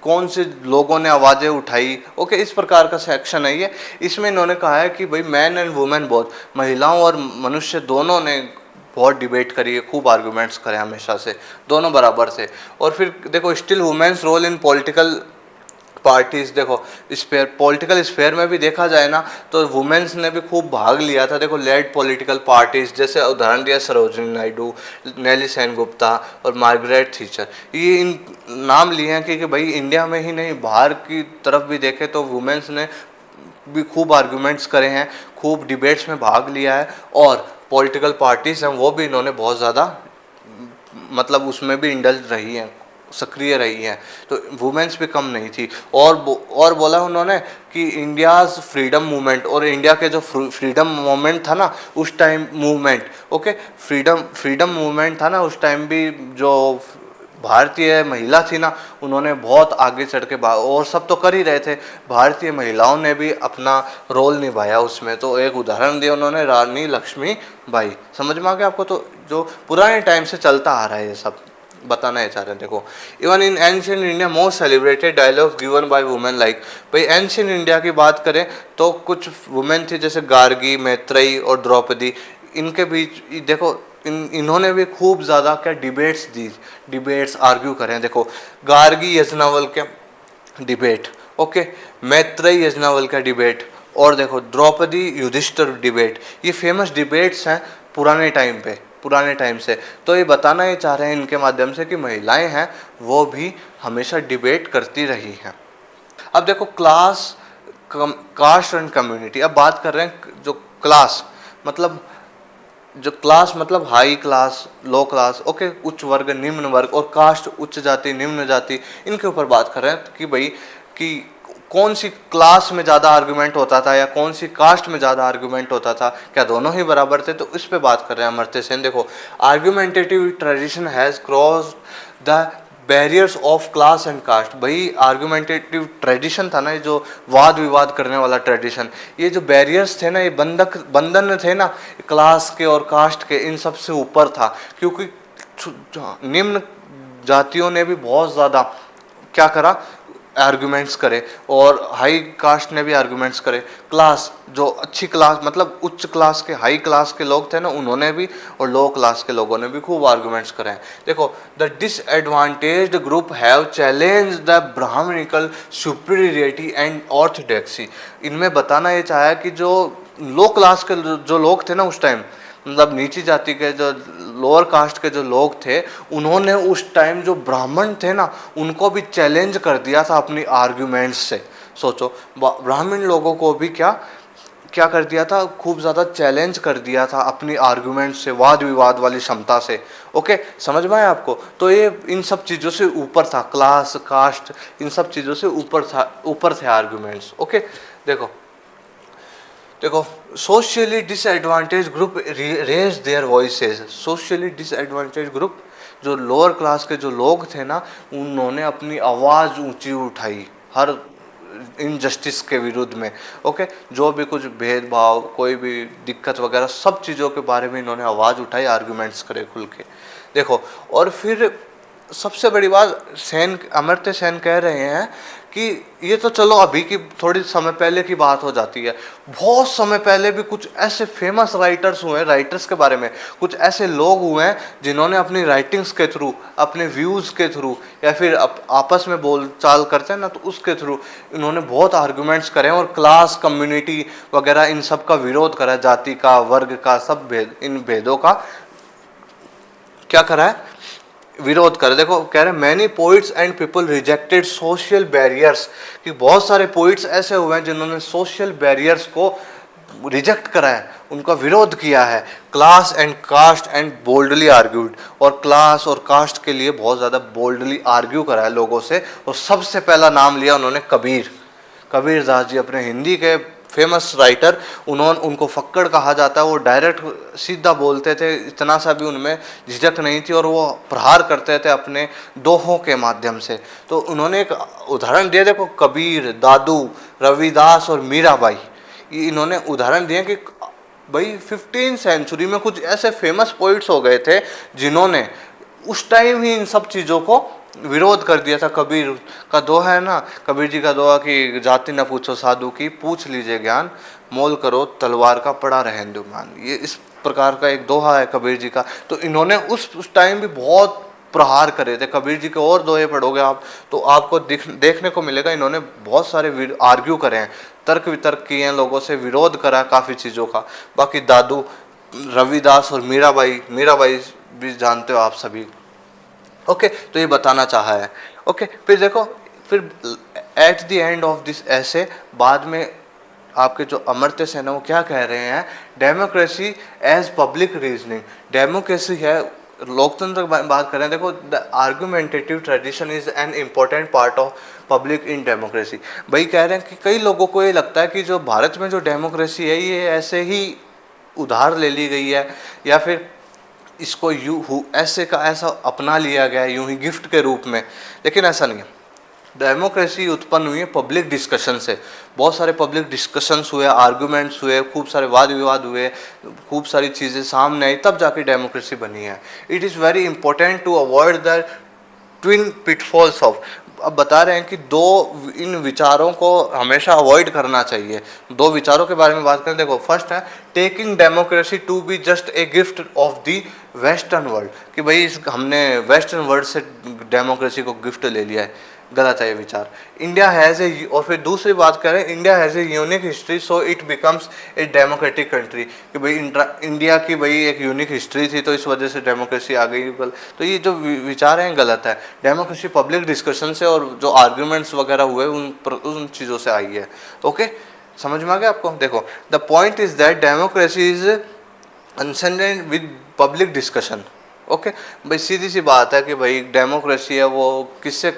कौन से लोगों ने आवाज़ें उठाई। ओके, इस प्रकार का सेक्शन है ये। इसमें इन्होंने कहा है कि भाई मैन एंड वुमेन बोथ, महिलाओं और मनुष्य दोनों ने बहुत डिबेट करी है, खूब आर्गुमेंट्स करे हमेशा से, दोनों बराबर थे। और फिर देखो still women's role in political parties, देखो पॉलिटिकल स्फेयर में भी देखा जाए ना, तो वुमेन्स ने भी खूब भाग लिया था। देखो लेड पॉलिटिकल पार्टीज, जैसे उदाहरण दिया सरोजिनी नायडू, नेली सेनगुप्ता और मार्गरेट थीचर, ये इन नाम लिए हैं कि भाई इंडिया में ही नहीं, बाहर की तरफ भी देखें तो वुमेन्स ने भी खूब आर्गूमेंट्स करे हैं, खूब डिबेट्स में भाग लिया है। और पॉलिटिकल पार्टीज हैं वो भी इन्होंने बहुत ज़्यादा मतलब उसमें भी इंडल्ज रही हैं, सक्रिय रही हैं, तो वुमेन्स भी कम नहीं थी। और बोला उन्होंने कि इंडियाज़ फ्रीडम मूवमेंट, और इंडिया के जो फ्रीडम मूवमेंट था ना उस time, movement, okay, freedom movement था ना उस टाइम भी, जो भारतीय महिला थी ना उन्होंने बहुत आगे चढ़ के, और सब तो कर ही रहे थे, भारतीय महिलाओं ने भी अपना रोल निभाया उसमें। तो एक उदाहरण दिया उन्होंने, रानी लक्ष्मीबाई। समझ में आ गया आपको? तो जो पुराने टाइम से चलता आ रहा है ये सब बताना है चाह रहे हैं। देखो, even in ancient India most celebrated dialogue given by women, like, भाई एंशियंट इंडिया की बात करें तो कुछ वुमेन थी जैसे गार्गी, मैत्रेयी और द्रौपदी। इनके बीच देखो इन्होंने भी खूब ज़्यादा क्या डिबेट्स दी, डिबेट्स आर्ग्यू करें। देखो, गार्गी यज्ञवल्क्य क्या डिबेट, ओके, मैत्रेयी यज्ञवल्क्य का डिबेट, और देखो द्रौपदी युधिष्ठिर डिबेट, ये फेमस डिबेट्स हैं पुराने टाइम से। तो ये बताना ये चाह रहे हैं इनके माध्यम से कि महिलाएं हैं वो भी हमेशा डिबेट करती रही हैं। अब देखो, कास्ट एंड कम्युनिटी, अब बात कर रहे हैं जो क्लास मतलब, जो क्लास मतलब हाई क्लास, लो क्लास, ओके, उच्च वर्ग, निम्न वर्ग, और कास्ट, उच्च जाति, निम्न जाति, इनके ऊपर बात कर रहे हैं कि भाई कि कौन सी क्लास में ज़्यादा आर्गुमेंट होता था या कौन सी कास्ट में ज़्यादा आर्गुमेंट होता था, क्या दोनों ही बराबर थे? तो इस पे बात कर रहे हैं अमर्त्य सेन। देखो, argumentative tradition has cross the barriers of class and caste. भाई आर्गुमेंटेटिव ट्रेडिशन था ना, ये जो वाद विवाद करने वाला ट्रेडिशन, ये जो बैरियर्स थे ना, ये बंधन थे ना क्लास के और कास्ट के, इन सब से ऊपर था। क्योंकि निम्न जातियों ने भी बहुत ज़्यादा क्या करा, आर्गुमेंट्स करे, और हाई कास्ट ने भी आर्गुमेंट्स करे। क्लास, जो अच्छी क्लास मतलब उच्च क्लास के, हाई क्लास के लोग थे ना उन्होंने भी, और लो क्लास के लोगों ने भी खूब आर्गुमेंट्स करे हैं। देखो, the disadvantaged group have challenge the brahmanical superiority and orthodoxy. इनमें बताना ये चाहा कि जो लो क्लास के जो लोग थे ना उस टाइम, मतलब नीची जाति के, जो लोअर कास्ट के जो लोग थे, उन्होंने उस टाइम जो ब्राह्मण थे ना उनको भी चैलेंज कर दिया था अपनी आर्ग्यूमेंट्स से। सोचो, ब्राह्मण लोगों को भी क्या क्या कर दिया था, खूब ज़्यादा चैलेंज कर दिया था अपनी आर्ग्यूमेंट से, वाद विवाद वाली क्षमता से। ओके, समझ में आया आपको? तो ये इन सब चीज़ों से ऊपर था, क्लास, कास्ट, इन सब चीज़ों से ऊपर थे आर्ग्यूमेंट्स। ओके, देखो देखो, socially disadvantage group raise their voices. Socially disadvantage group, जो लोअर क्लास के जो लोग थे ना उन्होंने अपनी आवाज़ ऊंची उठाई हर इनजस्टिस के विरुद्ध में। ओके, जो भी कुछ भेदभाव, कोई भी दिक्कत वगैरह, सब चीज़ों के बारे में इन्होंने आवाज़ उठाई, आर्गुमेंट्स करे खुल के। देखो, और फिर सबसे बड़ी बात, अमर्त्य सेन कह रहे हैं कि ये तो चलो अभी की थोड़ी समय पहले की बात हो जाती है, बहुत समय पहले भी कुछ ऐसे फेमस राइटर्स हुए हैं, राइटर्स के बारे में कुछ ऐसे लोग हुए हैं जिन्होंने अपनी राइटिंग्स के थ्रू, अपने व्यूज़ के थ्रू, या फिर आपस में बोल चाल करते हैं ना तो उसके थ्रू इन्होंने बहुत आर्गुमेंट्स करे हैं, और क्लास, कम्युनिटी वगैरह इन सब का विरोध करा, जाति का, वर्ग का, सब भेद, इन भेदों का क्या करा है, विरोध कर। देखो, कह रहे many poets and people rejected social barriers, कि बहुत सारे पोइट्स ऐसे हुए हैं जिन्होंने सोशल बैरियर्स को रिजेक्ट करा है, उनका विरोध किया है। Class and caste and boldly argued, और क्लास और कास्ट के लिए बहुत ज़्यादा बोल्डली आर्ग्यू करा है लोगों से। और सबसे पहला नाम लिया उन्होंने कबीर दास जी, अपने हिंदी के फेमस राइटर। उनको फक्कड़ कहा जाता है, वो डायरेक्ट सीधा बोलते थे, इतना सा भी उनमें झिझक नहीं थी, और वो प्रहार करते थे अपने दोहों के माध्यम से। तो उन्होंने एक उदाहरण दिया, देखो, कबीर, दादू, रविदास और मीराबाई, इन्होंने उदाहरण दिए कि भाई 15वीं सेंचुरी में कुछ ऐसे फेमस पोइट्स हो गए थे जिन्होंने उस टाइम ही इन सब चीज़ों को विरोध कर दिया था। कबीर का दोहा है ना, कबीर जी का दोहा कि जाति न पूछो साधु की, पूछ लीजिए ज्ञान, मोल करो तलवार का पड़ा रहे हिंदुमान। ये इस प्रकार का एक दोहा है कबीर जी का। तो इन्होंने उस टाइम भी बहुत प्रहार करे थे। कबीर जी के और दोहे पढ़ोगे आप तो आपको देखने को मिलेगा, इन्होंने बहुत सारे आर्ग्यू करे हैं, तर्क वितर्क किए हैं, लोगों से विरोध करा काफ़ी चीज़ों का। बाकी दादू, रविदास और मीराबाई भी जानते हो आप सभी। ओके, तो ये बताना चाहा है। ओके, फिर देखो, फिर at the end of this ऐसे बाद में आपके जो अमर्त्य सेन है वो क्या कह रहे हैं, democracy as public reasoning. Democracy है लोकतंत्र की बात करें, देखो the argumentative tradition is an important part of public in democracy. भाई कह रहे हैं कि कई लोगों को ये लगता है कि जो भारत में जो डेमोक्रेसी है ये ऐसे ही उधार ले ली गई है, या फिर इसको ऐसे का ऐसा अपना लिया गया है यूं ही गिफ्ट के रूप में, लेकिन ऐसा नहीं है। डेमोक्रेसी उत्पन्न हुई है पब्लिक डिस्कशन से। बहुत सारे पब्लिक डिस्कशंस हुए, आर्गुमेंट्स हुए, खूब सारे वाद विवाद हुए, खूब सारी चीज़ें सामने आई, तब जाके डेमोक्रेसी बनी है। It is very important to avoid the twin pitfalls of, अब बता रहे हैं कि दो इन विचारों को हमेशा अवॉइड करना चाहिए। दो विचारों के बारे में बात करें, देखो फर्स्ट है taking democracy to be just a gift of the western world, कि भाई हमने वेस्टर्न वर्ल्ड से डेमोक्रेसी को गिफ्ट ले लिया है, गलत है ये विचार। इंडिया हैज़ ए, और फिर दूसरी बात करें, India has a unique history so it becomes a democratic country, कि भाई इंडिया की भाई एक यूनिक हिस्ट्री थी तो इस वजह से डेमोक्रेसी आ गई। तो ये जो विचार हैं गलत है। डेमोक्रेसी पब्लिक डिस्कशन से और जो आर्ग्यूमेंट्स वगैरह हुए उन चीज़ों से आई है। ओके, समझ में आ गया आपको? देखो the point is that democracy is ascended with public discussion. Okay भाई, सीधी सी बात है कि भाई डेमोक्रेसी है वो किससे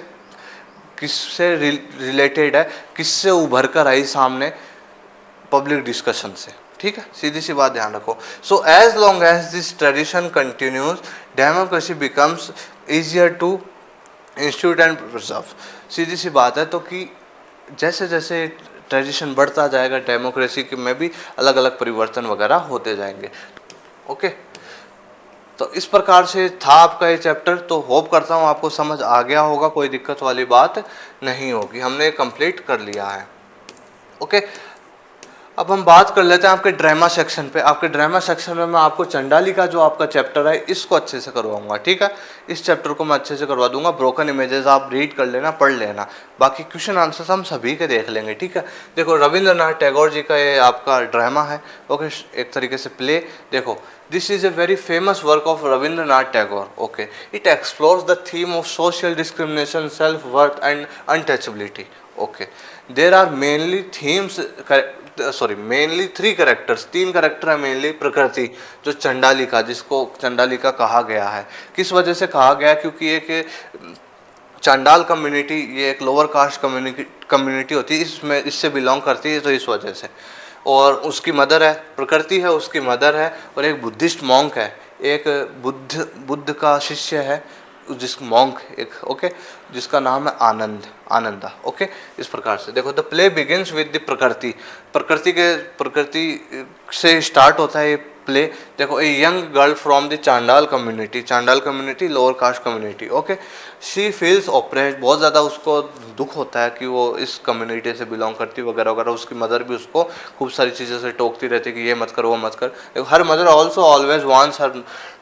रिलेटेड है, किससे उभर कर आई सामने, पब्लिक डिस्कशन से। ठीक है, सीधी सी बात ध्यान रखो। So as long as this tradition continues democracy becomes easier to institute and preserve. सीधी सी बात है तो कि जैसे जैसे ट्रेडिशन बढ़ता जाएगा डेमोक्रेसी के में भी अलग अलग परिवर्तन वगैरह होते जाएंगे। ओके, तो इस प्रकार से था आपका ये चैप्टर। तो होप करता हूँ आपको समझ आ गया होगा, कोई दिक्कत वाली बात नहीं होगी, हमने कंप्लीट कर लिया है। ओके, अब हम बात कर लेते हैं आपके ड्रामा सेक्शन पे। आपके ड्रामा सेक्शन में मैं आपको चंडाली का जो आपका चैप्टर है इसको अच्छे से करवाऊंगा। ठीक है, इस चैप्टर को मैं अच्छे से करवा दूंगा। ब्रोकन इमेजेस आप रीड कर लेना, पढ़ लेना, बाकी क्वेश्चन आंसर्स हम सभी के देख लेंगे। ठीक है, देखो रविंद्रनाथ टैगोर जी का ये आपका ड्रामा है। ओके, एक तरीके से प्ले। देखो this is a very famous work of Rabindranath Tagore. Okay, it explores the theme of social discrimination, self worth and untouchability. Okay, there are mainly themes, mainly 3 characters, 3 character है मेनली। प्रकृति जो चंडालिका, जिसको चंडालिका कहा गया है, किस वजह से कहा गया? क्योंकि एक चांडाल कम्युनिटी, ये एक लोअर कास्ट कम्युनिटी होती है, इसमें इससे बिलोंग करती है, तो इस वजह से। और उसकी मदर है, प्रकृति है उसकी मदर है, और एक बुद्धिस्ट मॉन्क है, एक बुद्ध का शिष्य है, जिस मॉन्क एक, ओके, जिसका नाम है आनंदा। ओके, इस प्रकार से देखो the play begins with the Prakriti से स्टार्ट होता है ये प्ले। देखो a young girl from the chandal community lower caste community. Okay, she feels oppressed, बहुत ज़्यादा उसको दुख होता है कि वो इस कम्युनिटी से बिलोंग करती वगैरह वगैरह। उसकी मदर भी उसको खूब सारी चीज़ों से टोकती रहती कि ये मत कर वो मत कर। Her mother also always wants her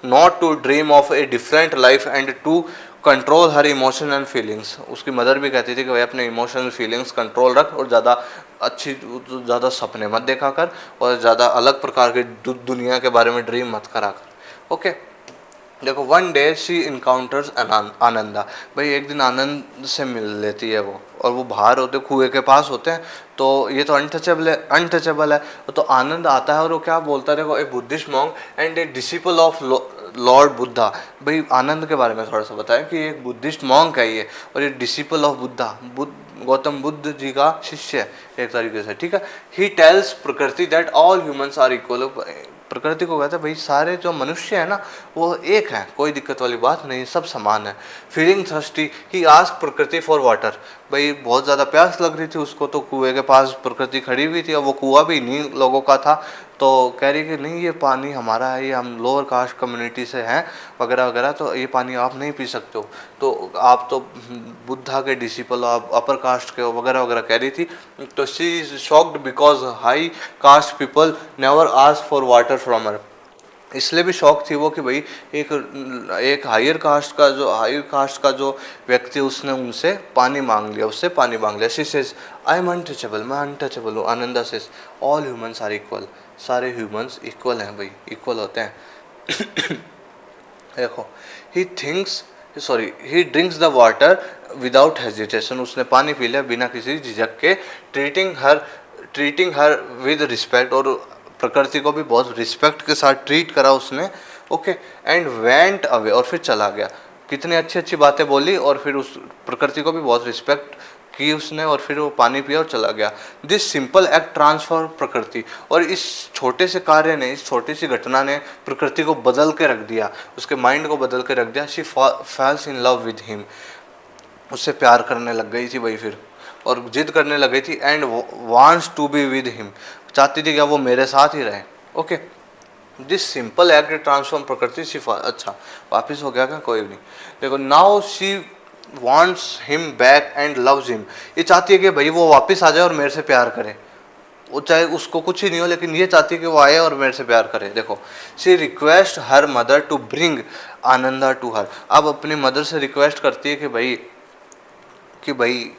not to dream of a different life and to control her emotion and feelings. उसकी मदर भी कहती थी कि भाई अपने इमोशनल फीलिंग्स कंट्रोल रख, और ज़्यादा सपने मत देखा कर, और ज़्यादा अलग प्रकार के दुनिया के बारे में ड्रीम मत करा कर। ओके, देखो one day she encounters Ananda. भाई एक दिन आनंद से मिल लेती है वो, और वो बाहर होते कुएं के पास होते हैं, तो ये तो अनटचेबल है। तो आनंद आता है और वो क्या बोलता है, देखो ए Buddhist monk and A disciple of Lord Buddha. भाई आनंद के बारे में थोड़ा सा बताएं कि एक बुद्धिस्ट मॉन्क है ये, और ये डिसिपल ऑफ बुद्धा, गौतम बुद्ध जी का शिष्य है एक तरीके से। ठीक है, he tells Prakriti that all humans are equal. Prakriti को कहते हैं भाई सारे जो मनुष्य है ना वो एक हैं, कोई दिक्कत वाली बात नहीं, सब समान है। फीलिंग थर्स्टी ही आस्क्ड प्रकृति फॉर वाटर। भाई बहुत ज़्यादा प्यास लग रही थी उसको, तो कुएं के पास प्रकृति खड़ी हुई थी, और वो कुआं भी इन्हीं लोगों का था। तो कह रही कि नहीं ये पानी हमारा है, ये हम लोअर कास्ट कम्युनिटी से हैं वगैरह वगैरह, तो ये पानी आप नहीं पी सकते हो, तो आप तो बुद्धा के डिसिपल हो, आप अपर कास्ट के हो वगैरह वगैरह कह रही थी। तो she is shocked because high caste people never ask for water from her. इसलिए भी शौक थी वो कि भाई एक हायर कास्ट का जो व्यक्ति, उसने उनसे पानी मांग लिया, उससे पानी मांग लिया। She says I am untouchable, मैं अनटचेबल हूँ। Ananda says all humans are equal, सारे ह्यूमंस इक्वल हैं भाई, इक्वल होते हैं। देखो he drinks the water without hesitation. उसने पानी पी लिया बिना किसी झिझक के। ट्रीटिंग हर विद रिस्पेक्ट, और प्रकृति को भी बहुत रिस्पेक्ट के साथ ट्रीट करा उसने। ओके, एंड वेंट अवे, और फिर चला गया। कितनी अच्छी अच्छी बातें बोली, और फिर उस प्रकृति को भी बहुत रिस्पेक्ट की उसने, और फिर वो पानी पिया और चला गया। दिस सिंपल एक्ट ट्रांसफॉर्म प्रकृति, और इस छोटे से कार्य ने, इस छोटी सी घटना ने प्रकृति को बदल के रख दिया, उसके माइंड को बदल के रख दिया। She falls in love with him, उससे प्यार करने लग गई थी भाई फिर, और जिद करने लग गई थी। And wants to be with him, चाहती थी क्या वो मेरे साथ ही रहे। Okay, this simple act transform Prakriti she, अच्छा वापस हो गया क्या, कोई नहीं। देखो, now she wants him back and loves him, ये चाहती है कि भाई वो वापस आ जाए और मेरे से प्यार करे। वो चाहे उसको कुछ ही नहीं हो, लेकिन ये चाहती है कि वो आए और मेरे से प्यार करे। देखो, she request her mother to bring Ananda to her, अब अपनी मदर से रिक्वेस्ट करती है कि भाई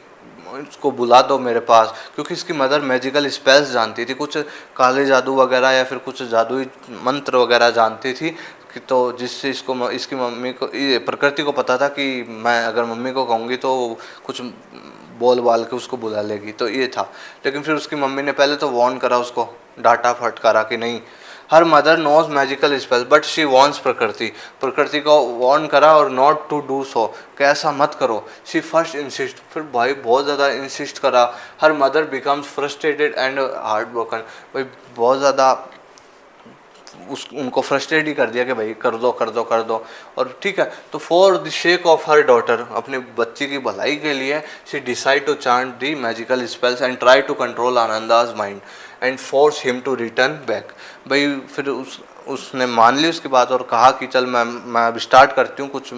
इसको बुला दो मेरे पास, क्योंकि इसकी मदर मैजिकल स्पेल्स जानती थी, कुछ काले जादू वगैरह या फिर कुछ जादुई मंत्र वगैरह जानती थी कि, तो जिससे इसको, इसकी मम्मी को, ये प्रकृति को पता था कि मैं अगर मम्मी को कहूँगी तो कुछ बोल बाल के उसको बुला लेगी, तो ये था। लेकिन फिर उसकी मम्मी ने पहले तो वार्न करा उसको, डांटा फटकारा कि नहीं, her mother knows magical spell but she wants Prakriti, Prakriti को वार्न करा और नॉट टू डू सो, कि ऐसा मत करो। शी फर्स्ट इंसिस्ट, फिर भाई बहुत ज़्यादा इंसिस्ट करा। Her mother becomes frustrated and heart broken, भाई बहुत ज़्यादा उनको फ्रस्ट्रेट ही कर दिया कि भाई कर दो कर दो कर दो। और ठीक है, तो for the sake of her daughter, अपने बच्ची की भलाई के लिए, she decide to chant the magical spells and try to control Ananda's mind and force him to return back. भाई फिर उसने मान ली उसकी बात और कहा कि चल मैं अब स्टार्ट करती हूँ, कुछ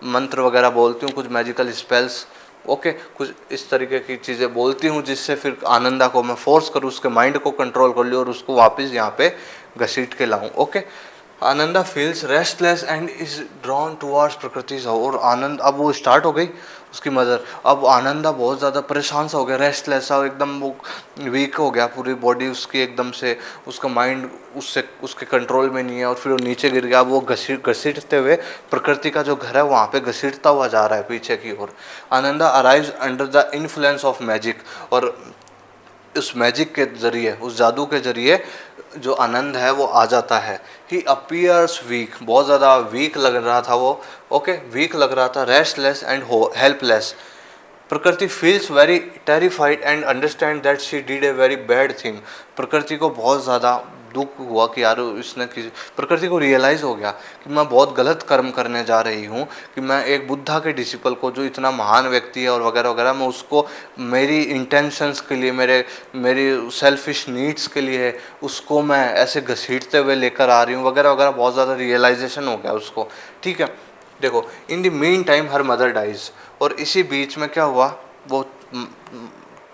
मंत्र वगैरह बोलती हूँ, कुछ मैजिकल स्पेल्स, ओके, कुछ इस तरीके की चीज़ें बोलती हूँ जिससे फिर आनंदा को मैं फोर्स करूँ, उसके माइंड को कंट्रोल कर लूँ और उसको वापस यहाँ पे घसीट के लाऊं। Okay, Ananda feels restless and is drawn towards प्रकृति, और आनंद, अब वो स्टार्ट हो गई उसकी मदर, अब आनंदा बहुत ज़्यादा परेशान सा हो गया, रेस्टलेस सा एकदम, वो वीक हो गया, पूरी बॉडी उसकी एकदम से, उसका माइंड उससे उसके कंट्रोल में नहीं है, और फिर वो नीचे गिर गया। वो घसीटते हुए प्रकृति का जो घर है वहाँ पे घसीटता हुआ जा रहा है पीछे की ओर। Ananda arrives under the influence of magic, और उस मैजिक के जरिए, उस जादू के जरिए जो आनंद है वो आ जाता है। ही अपीयर्स वीक, बहुत ज़्यादा वीक लग रहा था वो, ओके, वीक लग रहा था, रेस्टलेस एंड हेल्पलेस। प्रकृति feels very terrified and understand that she did a very bad thing, प्रकृति को बहुत ज़्यादा दुख हुआ कि यार इसने किसी, प्रकृति को रियलाइज़ हो गया कि मैं बहुत गलत कर्म करने जा रही हूँ, कि मैं एक बुद्धा के डिसिपल को, जो इतना महान व्यक्ति है और वगैरह वगैरह, मैं उसको मेरी इंटेंशंस के लिए, मेरी सेल्फिश नीड्स के लिए उसको मैं ऐसे घसीटते हुए लेकर आ रही हूँ वगैरह वगैरह, बहुत ज़्यादा रियलाइजेशन हो गया उसको। ठीक है, देखो, in the mean time her mother dies, और इसी बीच में क्या हुआ, वो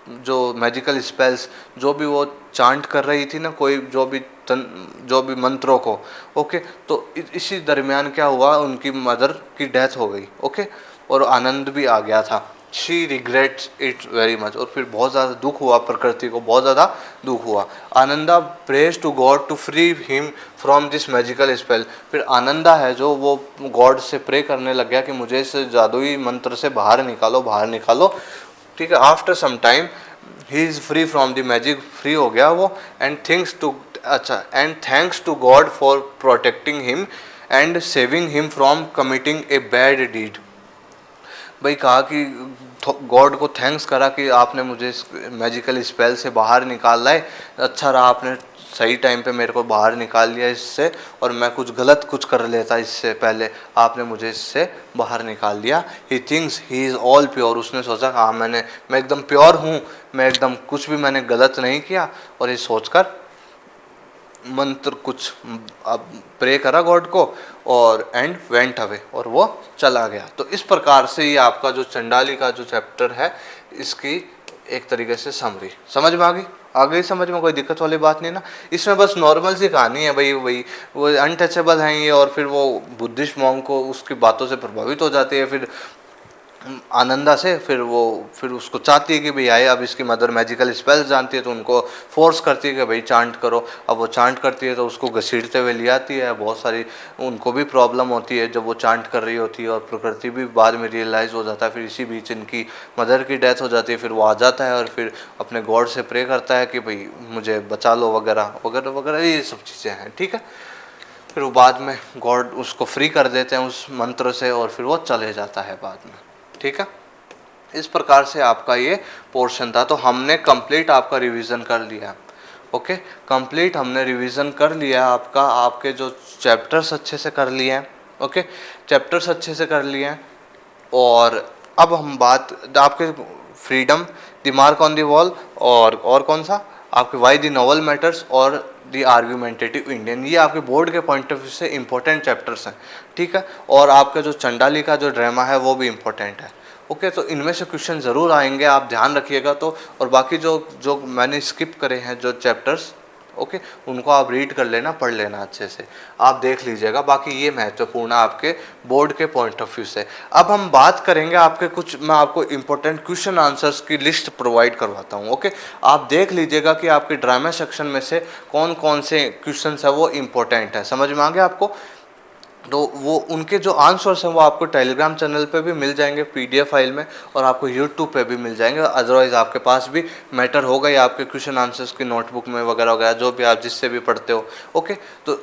जो मैजिकल स्पेल्स जो भी वो चांट कर रही थी ना, कोई जो भी मंत्रों को, ओके, तो इसी दरमियान क्या हुआ, उनकी मदर की डेथ हो गई। ओके, और आनंद भी आ गया था। She regrets it very much, और फिर बहुत ज़्यादा दुख हुआ, प्रकृति को बहुत ज़्यादा दुख हुआ। Ananda prays to God to free him from this magical spell, फिर आनंदा है जो, वो गॉड से प्रे करने लग गया कि मुझे इस जादुई मंत्र से बाहर निकालो, बाहर निकालो। ठीक है, after some time he is free from the magic, free हो गया वो, and thanks to God for protecting him and saving him from committing a bad deed. भाई कहा कि गॉड को थैंक्स करा कि आपने मुझे इस मैजिकल स्पेल से बाहर निकाल लाए, अच्छा रहा, आपने सही टाइम पे मेरे को बाहर निकाल लिया इससे, और मैं कुछ गलत कर लेता इससे पहले, आपने मुझे इससे बाहर निकाल दिया। He thinks he is all pure, उसने सोचा हाँ मैं एकदम प्योर हूँ, मैं एकदम कुछ भी मैंने गलत नहीं किया, और ये सोचकर मंत्र कुछ अब प्रे करा गॉड को, और एंड वेंट अवे, और वो चला गया। तो इस प्रकार से ये आपका जो चंडाली का जो चैप्टर है, इसकी एक तरीके से समरी समझ में आ गई समझ में, कोई दिक्कत वाली बात नहीं ना। इसमें बस नॉर्मल सी कहानी है भाई, वही वो अनटचेबल हैं ये, और फिर वो बुद्धिस्ट मॉन्क को उसकी बातों से प्रभावित हो जाती है, फिर आनंदा से, फिर उसको चाहती है कि भाई आए, अब इसकी मदर मैजिकल स्पेल्स जानती है तो उनको फोर्स करती है कि भाई चांट करो। अब वो चांट करती है तो उसको घसीटते हुए ले आती है, बहुत सारी उनको भी प्रॉब्लम होती है जब वो चांट कर रही होती है, और प्रकृति भी बाद में रियलाइज़ हो जाता है। फिर इसी बीच इनकी मदर की डेथ हो जाती है, फिर वो आ जाता है और फिर अपने गॉड से प्रे करता है कि भाई मुझे बचा लो वगैरह वगैरह वगैरह, ये सब चीज़ें हैं। ठीक है, फिर वो बाद में गॉड उसको फ्री कर देते हैं उस मंत्र से और फिर वो चले जाता है बाद में। ठीक है, इस प्रकार से आपका ये पोर्शन था। तो हमने कंप्लीट आपका रिवीजन कर लिया। ओके, कंप्लीट हमने रिवीजन कर लिया आपका, आपके जो चैप्टर्स अच्छे से कर लिए हैं। ओके, चैप्टर्स अच्छे से कर लिए हैं। और अब हम बात आपके freedom, the mark on the wall, और कौन सा आपके वाई द नॉवल मैटर्स और द आर्ग्यूमेंटेटिव इंडियन, ये आपके बोर्ड के पॉइंट ऑफ व्यू से इंपॉर्टेंट चैप्टर्स हैं। ठीक है, और आपका जो चंडाली का जो ड्रामा है वो भी इम्पोर्टेंट है। ओके, तो इनमें से क्वेश्चन ज़रूर आएंगे, आप ध्यान रखिएगा। तो और बाकी जो जो मैंने स्किप करे हैं जो चैप्टर्स, ओके, उनको आप रीड कर लेना, पढ़ लेना अच्छे से, आप देख लीजिएगा। बाकी ये महत्वपूर्ण है आपके बोर्ड के पॉइंट ऑफ व्यू से। अब हम बात करेंगे आपके कुछ, मैं आपको इंपॉर्टेंट क्वेश्चन आंसर्स की लिस्ट प्रोवाइड करवाता हूँ। ओके, आप देख लीजिएगा कि आपके ड्रामा सेक्शन में से कौन कौन से क्वेश्चन है वो इम्पोर्टेंट है। समझ में आ गया आपको? तो वो उनके जो आंसर्स हैं वो आपको टेलीग्राम चैनल पे भी मिल जाएंगे पीडीएफ फाइल में, और आपको यूट्यूब पे भी मिल जाएंगे। अदरवाइज़ आपके पास भी मैटर होगा या आपके क्वेश्चन आंसर्स की नोटबुक में वगैरह वगैरह, जो भी आप जिससे भी पढ़ते हो। ओके, तो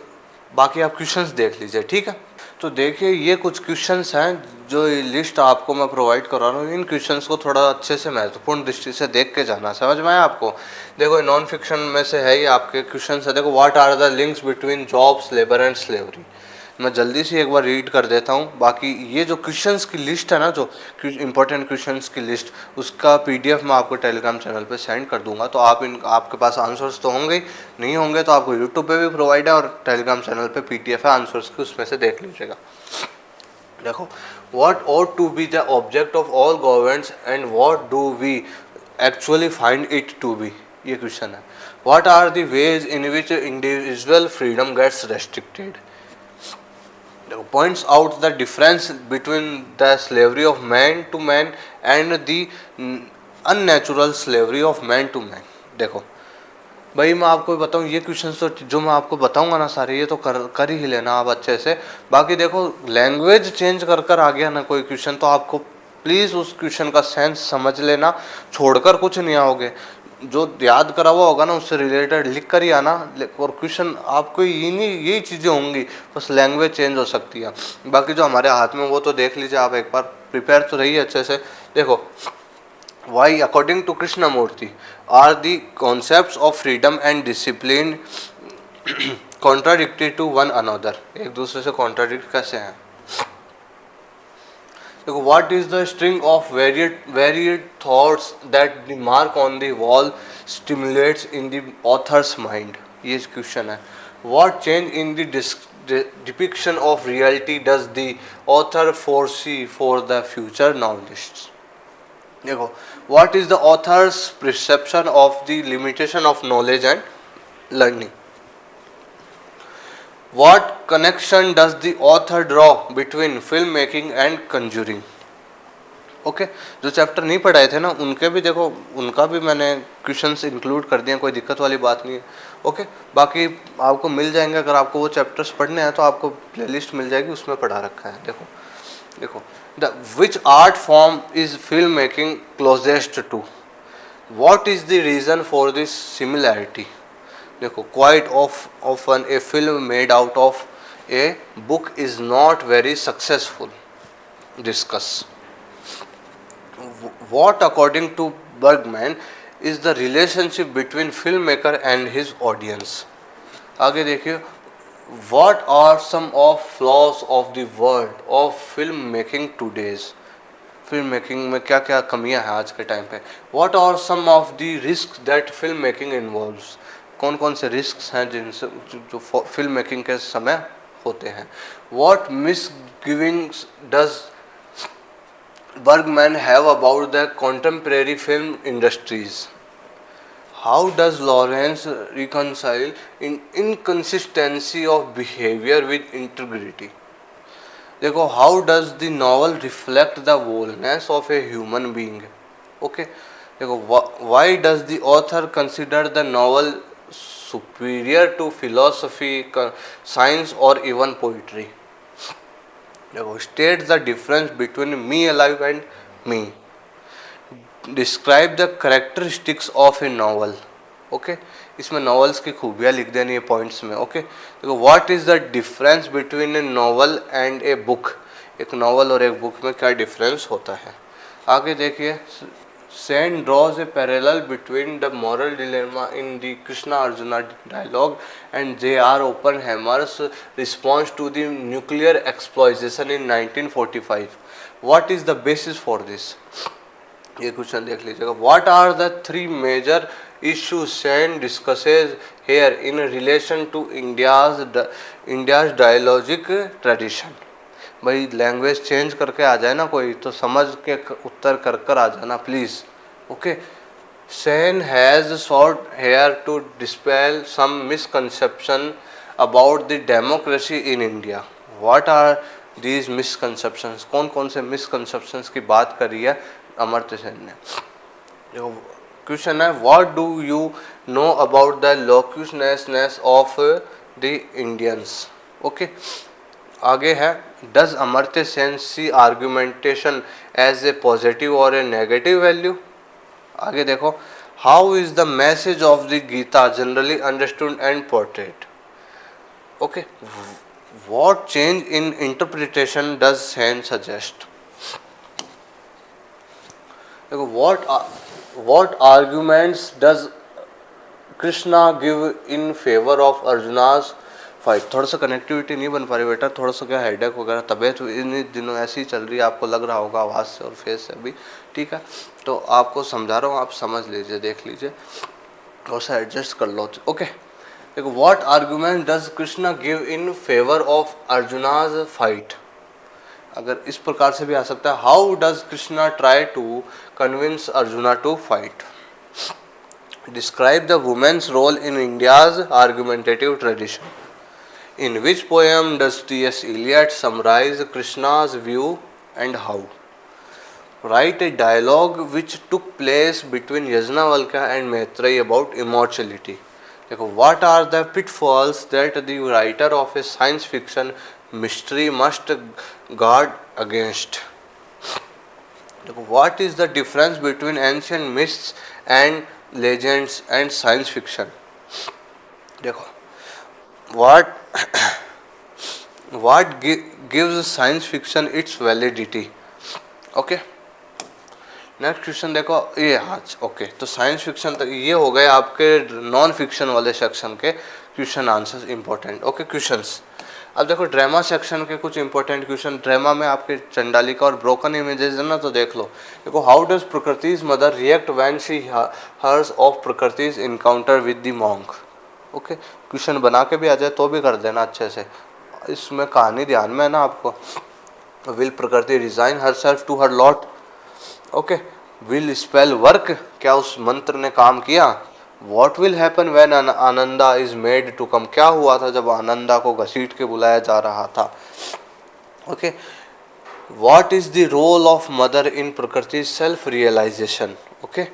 बाकी आप क्वेश्चंस देख लीजिए। ठीक है, तो देखिए ये कुछ क्वेश्चंस हैं जो ये लिस्ट आपको मैं प्रोवाइड करा रहा हूँ। इन क्वेश्चंस को थोड़ा अच्छे से महत्वपूर्ण दृष्टि से देख के जाना। समझ में आया आपको? देखो नॉन फिक्शन में से है ये आपके क्वेश्चन है। देखो, what are the links between jobs, labour and slavery. मैं जल्दी से एक बार रीड कर देता हूँ। बाकी ये जो क्वेश्चंस की लिस्ट है ना, जो इंपॉर्टेंट क्वेश्चंस की लिस्ट, उसका पीडीएफ मैं आपको टेलीग्राम चैनल पे सेंड कर दूंगा। तो आप आपके पास आंसर्स तो होंगे ही, नहीं होंगे तो आपको यूट्यूब पे भी प्रोवाइड है और टेलीग्राम चैनल पे पीडीएफ है आंसर्स की, उसमें से देख लीजिएगा। देखो, what ought to be the object of all governments and what do we actually find it to be, ये क्वेश्चन है। What are the ways in which individual freedom gets restricted. Points out the difference between the slavery of man to man and the unnatural slavery of man to man। देखो भाई, मैं आपको बताऊं, ये questions तो जो मैं आपको बताऊंगा ना सारे, ये तो कर ही लेना आप अच्छे से। बाकी देखो, लैंग्वेज चेंज कर आ गया ना कोई क्वेश्चन, तो आपको प्लीज़ उस क्वेश्चन का सेंस समझ लेना, छोड़कर कुछ नहीं आओगे। जो याद करा हुआ होगा ना उससे रिलेटेड लिख कर ही आना, और क्वेश्चन आपको यही चीज़ें होंगी, बस लैंग्वेज चेंज हो सकती है। बाकी जो हमारे हाथ में वो तो देख लीजिए आप एक बार, प्रिपेयर तो रहिए अच्छे से। देखो, why according to Krishnamurti are the concepts of freedom and discipline contradictory to one another, एक दूसरे से कॉन्ट्राडिक्ट कैसे हैं। देखो, what is the string of varied thoughts that the mark on the wall stimulates in the author's mind, ये question है। What change in the depiction of reality does the author foresee for the future novelists. देखो, what is the author's perception of the limitation of knowledge and learning. What connection does the author draw between film making and conjuring? Okay, जो chapter नहीं पढ़ाए थे ना उनके भी देखो, उनका भी मैंने क्वेश्चंस इंक्लूड कर दिए, कोई दिक्कत वाली बात नहीं है। ओके, बाकी आपको मिल जाएंगे, अगर आपको वो चैप्टर्स पढ़ने हैं तो आपको प्लेलिस्ट मिल जाएगी, उसमें पढ़ा रखा है। देखो देखो, the which art form is film making closest to, what is the reason for this similarity. देखो, quite often a film made out of a book is not very successful, discuss. What according to Bergman is the relationship between film maker and his audience. आगे देखिए, what are some of flaws of the world of film making today's, film making में क्या क्या कमियां हैं आज के time पे। What are some of the risk that film making involves, कौन कौन से रिस्क हैं जिनसे जो फिल्म मेकिंग के समय होते हैं। What misgivings does Bergman have about the contemporary film industries. How does Lawrence reconcile in inconsistency of behaviour with integrity. देखो, how does the novel reflect the wholeness of a human being. Okay, देखो, why does the author consider the novel superior to philosophy, science or even poetry. State the difference between me alive and me. Describe the characteristics of a novel. Okay, इसमें novels की खूबियाँ लिख देनी है points में। Okay, देखो what is the difference between A novel and a book, एक novel और एक बुक में क्या डिफरेंस होता है। आगे देखिए, Sen draws a parallel between the moral dilemma in the Krishna Arjuna dialogue and J.R. Oppenheimer's response to the nuclear explosion in 1945. What is the basis for this? ये question देख लीजिएगा। What are the three major issues Sen discusses here in relation to India's dialogic tradition? भाई language change करके आ जाए ना कोई, तो समझ के उत्तर कर कर आ जाना please. Okay, Sen has sought here to dispel some misconception about the democracy in India. What are these misconceptions, कौन कौन से मिसकंसेप्शंस की बात करी है अमर्त्य सेन ने। देखो क्वेश्चन है, what do you know about the loquaciousness of the Indians. Okay, आगे है, does Amartya Sen see argumentation as a positive और ए नेगेटिव वैल्यू। आगे देखो, how is the message of the Gita generally understood and portrait. Okay, what change in interpretation does Sen suggest. देखो, what arguments does Krishna give in favour of Arjuna's fight. थोड़ा सा connectivity नहीं बन पा रही बेटा, थोड़ा सा क्या हेडेक वगैरह, तबीयत इन दिनों ऐसी ही चल रही है, आपको लग रहा होगा आवाज़ से और फेस से भी, ठीक है। तो आपको समझा रहा हूँ, आप समझ लीजिए, देख लीजिए, थोड़ा सा एडजस्ट कर लो। ओके, देखो, what argument does Krishna give in favour of Arjuna's fight. अगर इस प्रकार से भी आ सकता है, how does Krishna try to convince Arjuna to fight. Describe the women's role in India's argumentative tradition. In which poem does T.S. Eliot summarize Krishna's view and how? Write a dialogue which took place between Yajnavalkya and Maitreyi about immortality. देखो, what are the pitfalls that the writer of a science fiction mystery must guard against? देखो, what is the difference between ancient myths and legends and science fiction? देखो, what gives science fiction its validity? Okay, next question देखो ये आज। Okay, तो science fiction तक ये हो गए आपके नॉन फिक्शन वाले सेक्शन के question answers important. Okay, questions. अब देखो ड्रामा सेक्शन के कुछ इंपॉर्टेंट क्वेश्चन। ड्रामा में आपके चंडालिका और ब्रोकन इमेजेस है ना, तो देख लो। देखो, how does Prakriti's mother react when she hears of Prakriti's encounter with the monk. Okay, question बना के भी आ जाए तो भी कर देना अच्छे से, इसमें कहानी ध्यान में है ना आपको। Will Prakriti resign herself to her lot. Okay, will spell work, क्या उस मंत्र ने काम किया। What will happen when Ananda is made to come, क्या हुआ था जब आनंदा को घसीट के बुलाया जा रहा था। Okay, what is the role of mother in Prakriti self realization. Okay,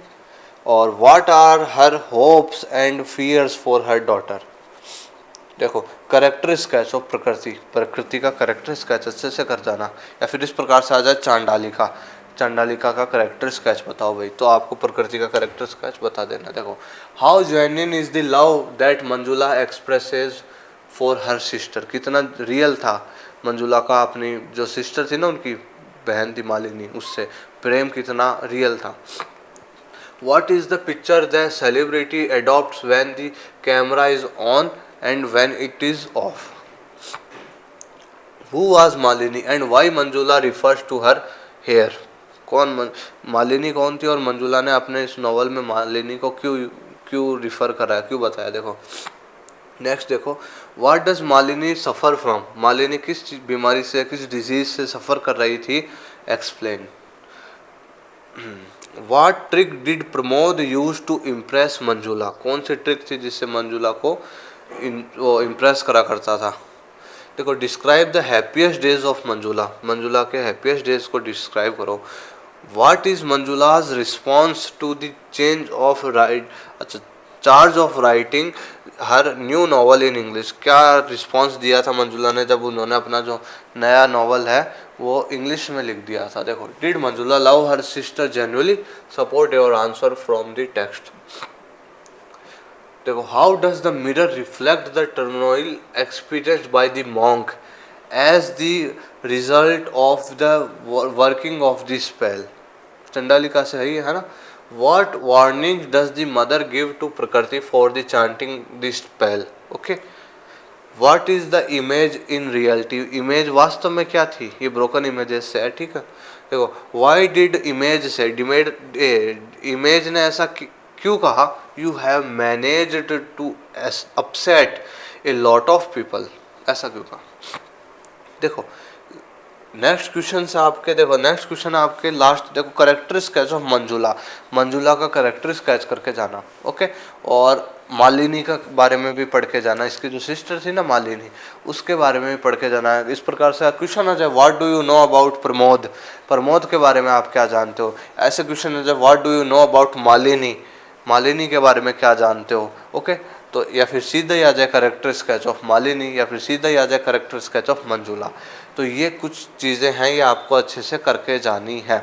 और what are her hopes and fears for her daughter. देखो, character sketch of Prakriti, Prakriti का करेक्टर स्केच अच्छे से कर जाना, या फिर इस प्रकार से आ जाए चांडालिका, चांडालिका का करेक्टर स्केच बताओ भाई, तो आपको प्रकृति का करेक्टर स्केच बता देना। देखो, how genuine is the love that Manjula expresses for her sister, कितना रियल था मंजुला का अपनी जो सिस्टर थी ना, उनकी बहन थी मालिनी, उससे प्रेम कितना रियल था। What is the picture the celebrity adopts when the camera is on and when it is off? Who was Malini and why Manjula refers to her hair? कौन मालिनी कौन थी और मंजुला ने अपने इस नॉवल में मालिनी को क्यों रिफर करा है, क्यों बताया। देखो, नेक्स्ट देखो, what does Malini suffer from, Malini किस बीमारी से, किस डिजीज से सफ़र कर रही थी, explain. What trick did Pramod use to impress Manjula, कौन सी ट्रिक थी जिससे मंजुला को इम्प्रेस करा करता था। देखो, describe the happiest days of Manjula, Manjula के हैप्पीएस्ट डेज को डिस्क्राइब करो। What is Manjula's response to the change of charge of writing her new novel in English, क्या रिस्पॉन्स दिया था मंजुला ने जब उन्होंने अपना जो नया नॉवल है वो इंग्लिश में लिख दिया था। देखो, did Manjula love her sister genuinely, support your answer from the text. देखो, how does the mirror reflect the turmoil experienced by the monk as the result of the working of the spell. Chandalika से है ना। What warning does the mother give to प्रकृति for the chanting the spell? Okay, What is the image in reality? Image वास्तव में क्या थी? ये broken images से है, ठीक है। देखो, why did इमेज से इमेज ने ऐसा क्यों कहा? You have managed to upset a lot of people, ऐसा क्यों कहा? देखो, नेक्स्ट क्वेश्चन से आपके, देखो नेक्स्ट क्वेश्चन आपके लास्ट, देखो character sketch of Manjula. Manjula का करेक्टर स्केच करके जाना, ओके। और मालिनी का बारे में भी पढ़ के जाना, इसकी जो सिस्टर थी ना मालिनी, उसके बारे में भी पढ़ के जाना है। इस प्रकार से क्वेश्चन आ जाए, what do you know about Pramod, Pramod के बारे में आप क्या जानते हो। ऐसे क्वेश्चन आ जाए, what do you know about Malini, Malini के बारे में क्या जानते हो, ओके। तो या फिर सीधा ही आ जाए करेक्टर स्केच ऑफ मालिनी, या फिर सीधा ही आ जाए करेक्टर स्केच ऑफ मंजुला। तो ये कुछ चीज़ें हैं, ये आपको अच्छे से करके जानी है,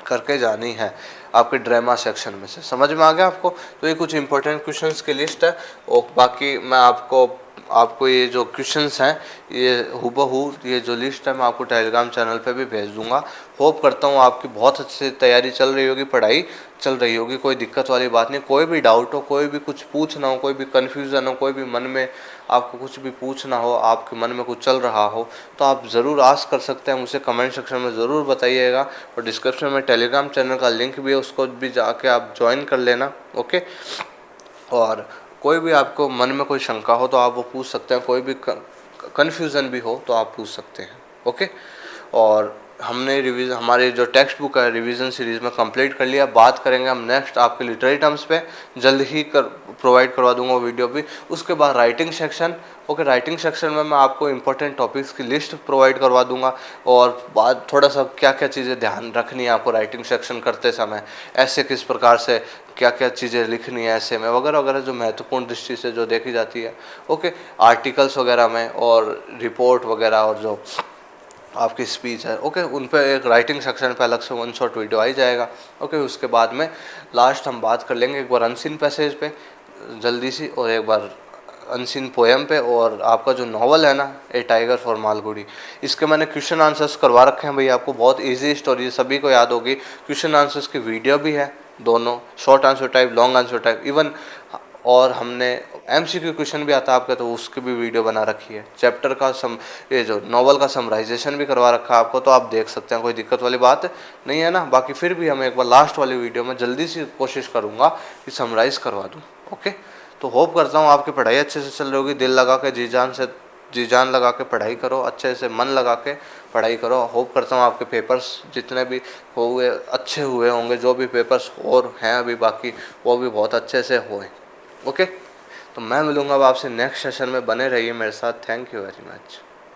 करके जानी है आपके ड्रामा सेक्शन में से। समझ में आ गया आपको? तो ये कुछ इंपॉर्टेंट क्वेश्चंस की लिस्ट है, और बाकी मैं आपको ये जो क्वेश्चंस हैं, ये हूबहू ये जो लिस्ट है मैं आपको टेलीग्राम चैनल पे भी भेज दूंगा। होप करता हूँ आपकी बहुत अच्छे से तैयारी चल रही होगी, पढ़ाई चल रही होगी, कोई दिक्कत वाली बात नहीं। कोई भी डाउट हो, कोई भी कुछ पूछना हो, कोई भी कन्फ्यूज़न हो, कोई भी मन में आपको कुछ भी पूछना हो, आपके मन में कुछ चल रहा हो, तो आप ज़रूर आस्क कर सकते हैं मुझे, कमेंट सेक्शन में ज़रूर बताइएगा। और डिस्क्रिप्शन में टेलीग्राम चैनल का लिंक भी है, उसको भी जाके आप ज्वाइन कर लेना, ओके। और कोई भी आपको मन में कोई शंका हो तो आप वो पूछ सकते हैं, कोई भी कन्फ्यूज़न भी हो तो आप पूछ सकते हैं, ओके। और हमने रिवीजन, हमारे जो टेक्स्ट बुक है रिवीजन सीरीज़ में कंप्लीट कर लिया। बात करेंगे हम नेक्स्ट आपके लिटरेरी टर्म्स पे, जल्द ही प्रोवाइड करवा दूंगा वीडियो भी। उसके बाद writing section, okay. Writing section में मैं आपको इंपॉर्टेंट टॉपिक्स की लिस्ट प्रोवाइड करवा दूंगा, और बाद थोड़ा सा क्या क्या चीज़ें ध्यान रखनी है आपको राइटिंग सेक्शन करते समय, ऐसे किस प्रकार से क्या क्या चीज़ें लिखनी है ऐसे में, वगैरह वगैरह, जो महत्वपूर्ण दृष्टि से जो देखी जाती है, ओके। आर्टिकल्स वगैरह में और रिपोर्ट वगैरह और जो आपकी स्पीच है, ओके, उन पे एक राइटिंग सेक्शन पे अलग से वन शॉट वीडियो आ ही जाएगा, ओके। उसके बाद में लास्ट हम बात कर लेंगे एक बार अनसीन पैसेज पे जल्दी सी, और एक बार अनसीन पोएम पे, और आपका जो नॉवल है ना ए टाइगर फॉर मालगुडी, इसके मैंने क्वेश्चन आंसर्स करवा रखे हैं भाई आपको। बहुत इजी स्टोरी है, सभी को याद होगी। क्वेश्चन आंसर्स की वीडियो भी है, दोनों short answer type, long answer type, even. और हमने एमसीक्यू क्वेश्चन भी आता है आपका, तो उसकी भी वीडियो बना रखी है। चैप्टर का ये जो नॉवल का समराइजेशन भी करवा रखा है आपको, तो आप देख सकते हैं, कोई दिक्कत वाली बात नहीं है ना। बाकी फिर भी हम एक बार लास्ट वाली वीडियो में जल्दी से कोशिश करूँगा कि समराइज़ करवा दूँ, ओके। तो होप करता हूँ आपकी पढ़ाई अच्छे से चल रही होगी। दिल लगा के, जी जान लगा के पढ़ाई करो, अच्छे से मन लगा के पढ़ाई करो। होप करता हूँ आपके पेपर्स जितने भी हुए अच्छे हुए होंगे, जो भी पेपर्स और हैं अभी बाकी, वो भी बहुत अच्छे से हुए, ओके। तो मैं मिलूँगा अब आपसे नेक्स्ट सेशन में, बने रहिए मेरे साथ। Thank you very much.